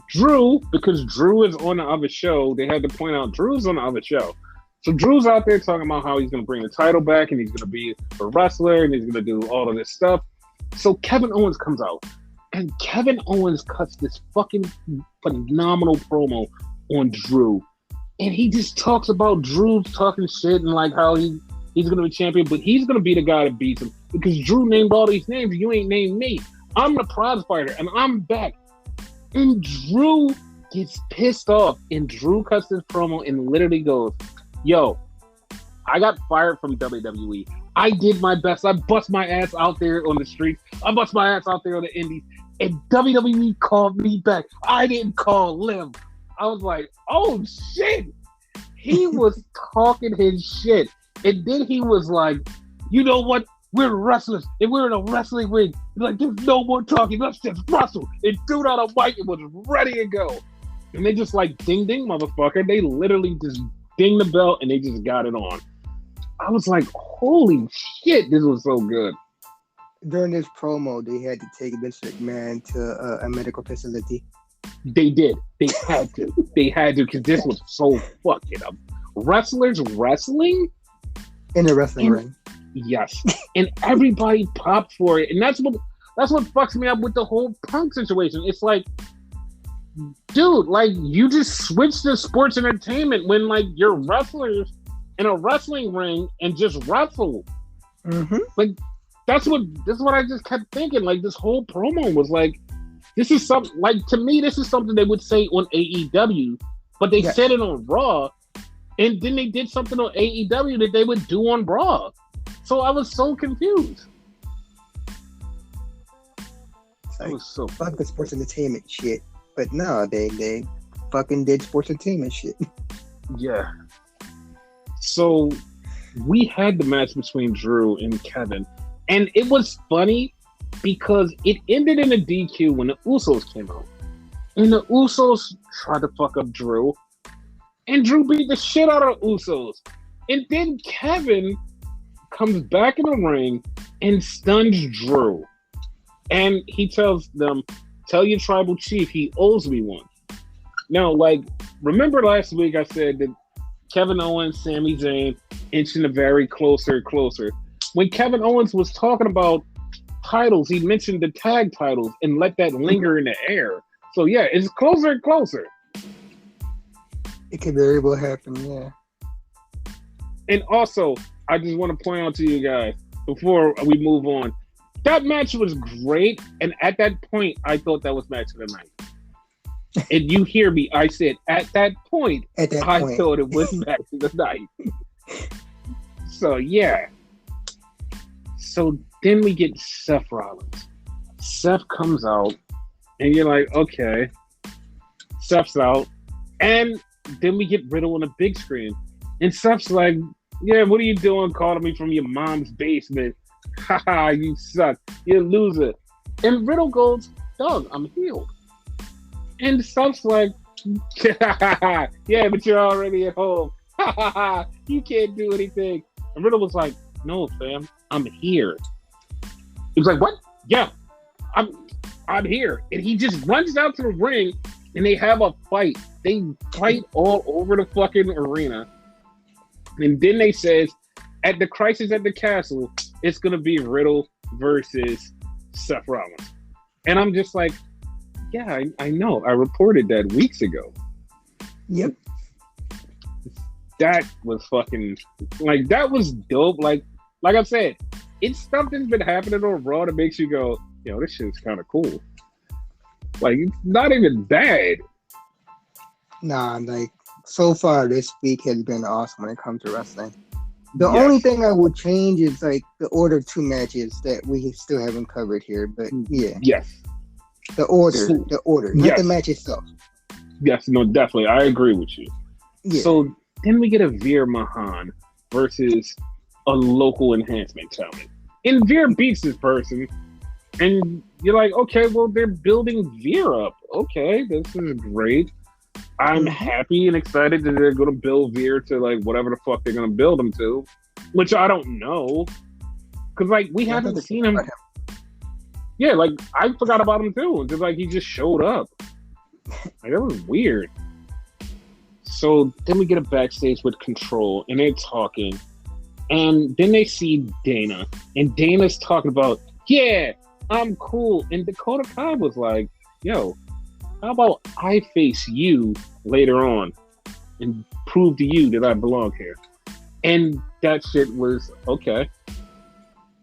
Drew, because Drew is on the other show, they had to point out Drew's on the other show. So Drew's out there talking about how he's gonna bring the title back and he's gonna be a wrestler and he's gonna do all of this stuff. So Kevin Owens comes out and Kevin Owens cuts this fucking phenomenal promo on Drew. And he just talks about Drew talking shit and like how he's going to be champion, but he's going to be the guy that beats him because Drew named all these names. You ain't named me. I'm the prize fighter and I'm back. And Drew gets pissed off and Drew cuts this promo and literally goes, yo, I got fired from WWE. I did my best. I bust my ass out there on the streets. I bust my ass out there on the indies. And WWE called me back. I didn't call them. I was like, oh shit. He was talking his shit. And then he was like, you know what? We're wrestlers and we're in a wrestling ring. Like, there's no more talking. Let's just wrestle. And dude on a mic and was ready to go. And they just like, ding, ding, motherfucker. They literally just ding the bell and they just got it on. I was like, holy shit, this was so good. During this promo, they had to take Vince McMahon to a medical facility. They did. They had to. Because this was so fucking up. Wrestlers wrestling in the wrestling ring. Yes, and everybody popped for it, and that's what fucks me up with the whole Punk situation. It's like, dude, like you just switched to sports entertainment when like you're wrestlers in a wrestling ring and just wrestle. Mm-hmm. Like this is what I just kept thinking. Like this whole promo was like, this is something like to me. This is something they would say on AEW, but they said it on Raw, and then they did something on AEW that they would do on Raw. So I was so confused. Like, I was so fuck the sports entertainment shit, but no, they fucking did sports entertainment shit. Yeah. So we had the match between Drew and Kevin, and it was funny because it ended in a DQ when the Usos came out, and the Usos tried to fuck up Drew, and Drew beat the shit out of the Usos, and then Kevin comes back in the ring and stuns Drew, and he tells them, "Tell your tribal chief he owes me one." Now, like, remember last week I said that Kevin Owens, Sami Zayn, inching the very closer. When Kevin Owens was talking about titles, he mentioned the tag titles and let that linger in the air. So yeah, it's closer and closer. It could very well happen, yeah. And also, I just want to point out to you guys before we move on, that match was great, and at that point, I thought that was match of the night. And you hear me, I said, at that point, I thought it was match of the night. So, yeah. So then we get Seth Rollins. Seth comes out, and you're like, okay. Seth's out. And then we get Riddle on the big screen. And Seth's like, yeah, what are you doing calling me from your mom's basement? Haha, you suck. You're a loser. And Riddle goes, "Dog, I'm healed." And stuff's like, "Yeah, but you're already at home. You can't do anything." And Riddle was like, "No, fam, I'm here." He was like, "What? Yeah, I'm here." And he just runs out to the ring, and they have a fight. They fight all over the fucking arena. And then they says, at the Crisis at the Castle, it's gonna be Riddle versus Seth Rollins. And I'm just like, yeah, I know. I reported that weeks ago. Yep. That was fucking like that was dope. Like I said, it's stuff that's been happening on Raw that makes you go, yo, this shit's kind of cool. Like it's not even bad. Nah, like so far this week has been awesome when it comes to wrestling. The only thing I would change is like the order of 2 matches that we still haven't covered here. But yeah. Yes. The order, not the match itself. Yes, no, definitely. I agree with you. Yeah. So then we get a Veer Mahan versus a local enhancement talent. And Veer beats this person. And you're like, okay, well, they're building Veer up. Okay, this is great. I'm happy and excited that they're going to build Veer to like whatever the fuck they're going to build him to, which I don't know. Because like we haven't seen him. Yeah, like I forgot about him too. Just like he just showed up. Like that was weird. So then we get a backstage with Control and they're talking. And then they see Dana. And Dana's talking about, yeah, I'm cool. And Dakota Kai was like, yo, how about I face you later on and prove to you that I belong here? And that shit was okay.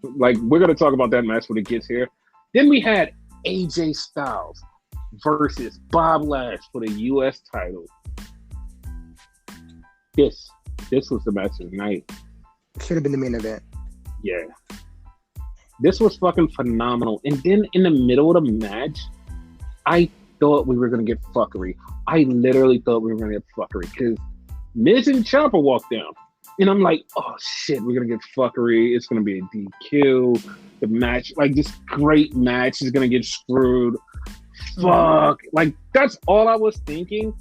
Like, we're going to talk about that match when it gets here. Then we had AJ Styles versus Bob Lash for the U.S. title. This was the match of the night. Should have been the main event. Yeah. This was fucking phenomenal. And then in the middle of the match, I thought we were going to get fuckery. I literally thought we were going to get fuckery because Miz and Ciampa walked down. And I'm like, oh shit, we're going to get fuckery. It's going to be a DQ. The match, like this great match is going to get screwed. Fuck. Like, that's all I was thinking.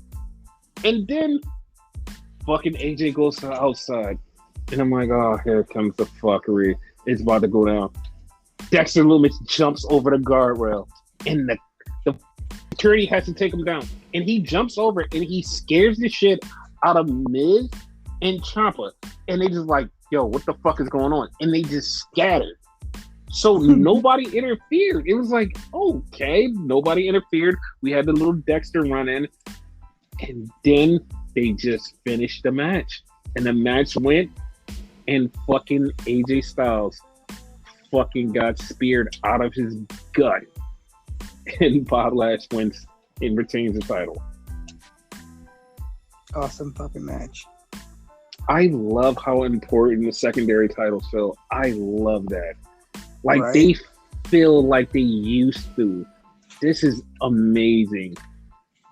And then fucking AJ goes to the outside. And I'm like, oh, here comes the fuckery. It's about to go down. Dexter Lumis jumps over the guardrail. And the security has to take him down. And he jumps over and he scares the shit out of Miz and Ciampa. And they just like, yo, what the fuck is going on? And they just scattered. So nobody interfered. It was like, okay, nobody interfered. We had the little Dexter run in. And then they just finished the match. And the match went and fucking AJ Styles fucking got speared out of his gut. And Bob Lash wins and retains the title. Awesome fucking match. I love how important the secondary titles feel. I love that. Like they feel like they used to. This is amazing.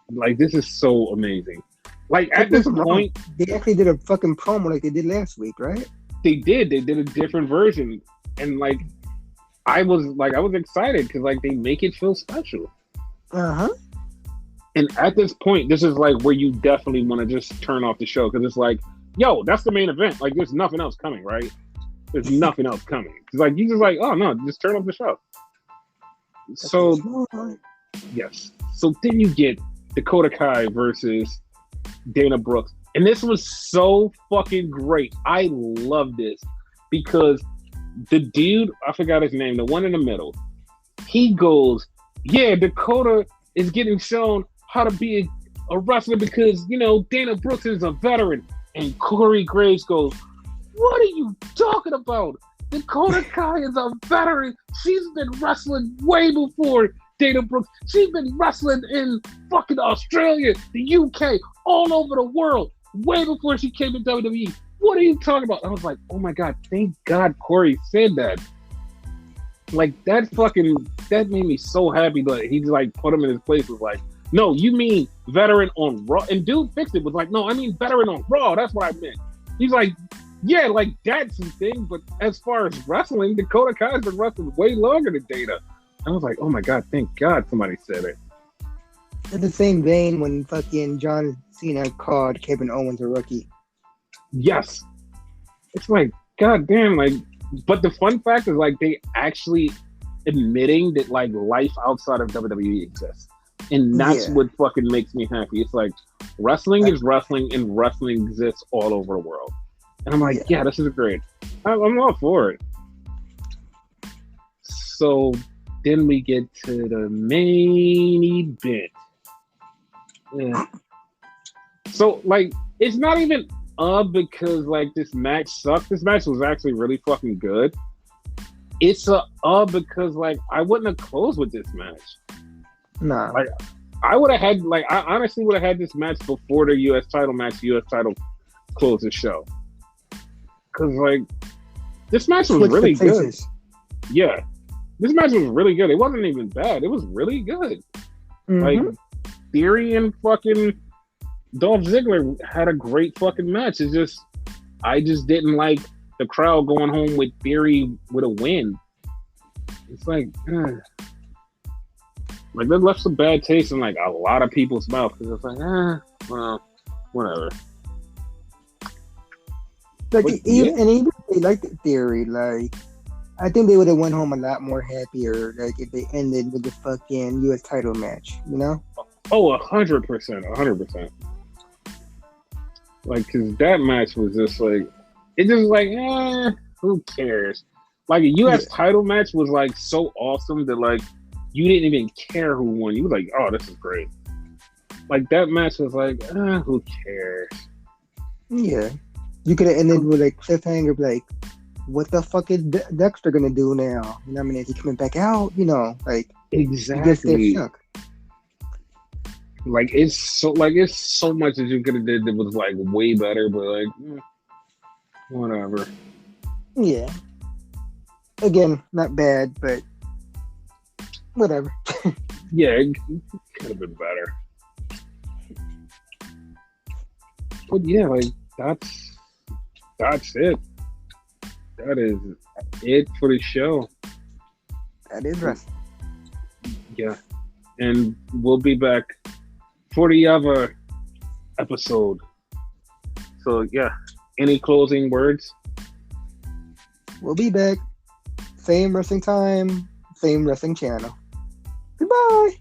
Like this is so amazing. Like at this point, they actually did a fucking promo like they did last week, right? They did a different version, and like I was excited because like they make it feel special. And at this point, this is like where you definitely want to just turn off the show because it's like, yo, that's the main event. Like there's nothing else coming, right? There's nothing else coming. It's like you just like, oh no, just turn off the show. So yes. So then you get Dakota Kai versus Dana Brooks. And this was so fucking great. I love this because the dude, I forgot his name, the one in the middle, he goes, yeah, Dakota is getting shown how to be a wrestler because, you know, Dana Brooks is a veteran. And Corey Graves goes, what are you talking about? Dakota Kai is a veteran. She's been wrestling way before Dana Brooks. She's been wrestling in fucking Australia, the UK, all over the world, way before she came to WWE. What are you talking about? I was like, oh my God, thank God Corey said that. Like that made me so happy that he like put him in his place. Was like, no, you mean veteran on Raw. And dude fixed it, was like, no, I mean veteran on Raw. That's what I meant. He's like, yeah, like that's the thing. But as far as wrestling, Dakota Kai's been wrestling way longer than Dana. I was like, oh my god, thank God somebody said it. In the same vein, when fucking John Cena called Kevin Owens a rookie. Yes, it's like, god damn, like, but the fun fact is like they actually admitting that like life outside of WWE exists, and that's what fucking makes me happy. It's like wrestling is wrestling, and wrestling exists all over the world, and I'm like, yeah, this is great. I'm all for it. So then we get to the main event. Yeah. So like, it's not even because like this match sucked. This match was actually really fucking good. It's because like I wouldn't have closed with this match. Nah. Like I would have had like I honestly would have had this match before the US title match. US title closed the show. Cause like this match was really good. Yeah. This match was really good. It wasn't even bad. It was really good. Mm-hmm. Like Theory and fucking Dolph Ziggler had a great fucking match. It's just I just didn't like the crowd going home with Theory with a win. It's like that left some bad taste in like a lot of people's mouth because it's like, well, whatever. Like even they liked the Theory, like I think they would have went home a lot more happier, like if they ended with the fucking US title match, you know? Oh, 100%, 100%. Like, cause that match was just like, it just like, who cares? Like a US title match was like so awesome that like you didn't even care who won. You were like, oh, this is great. Like that match was like, who cares? Yeah, you could have ended with like cliffhanger, like, what the fuck is Dexter gonna do now? You know what I mean? Is he coming back out? You know, like exactly. Like it's so much that you could have did that was like way better, but like whatever. Yeah. Again, not bad, but whatever. Yeah, it could have been better. But yeah, like that's it. That is it for the show. That is wrestling. Yeah. And we'll be back for the other episode. So yeah, any closing words? We'll be back. Same wrestling time, same wrestling channel. Goodbye.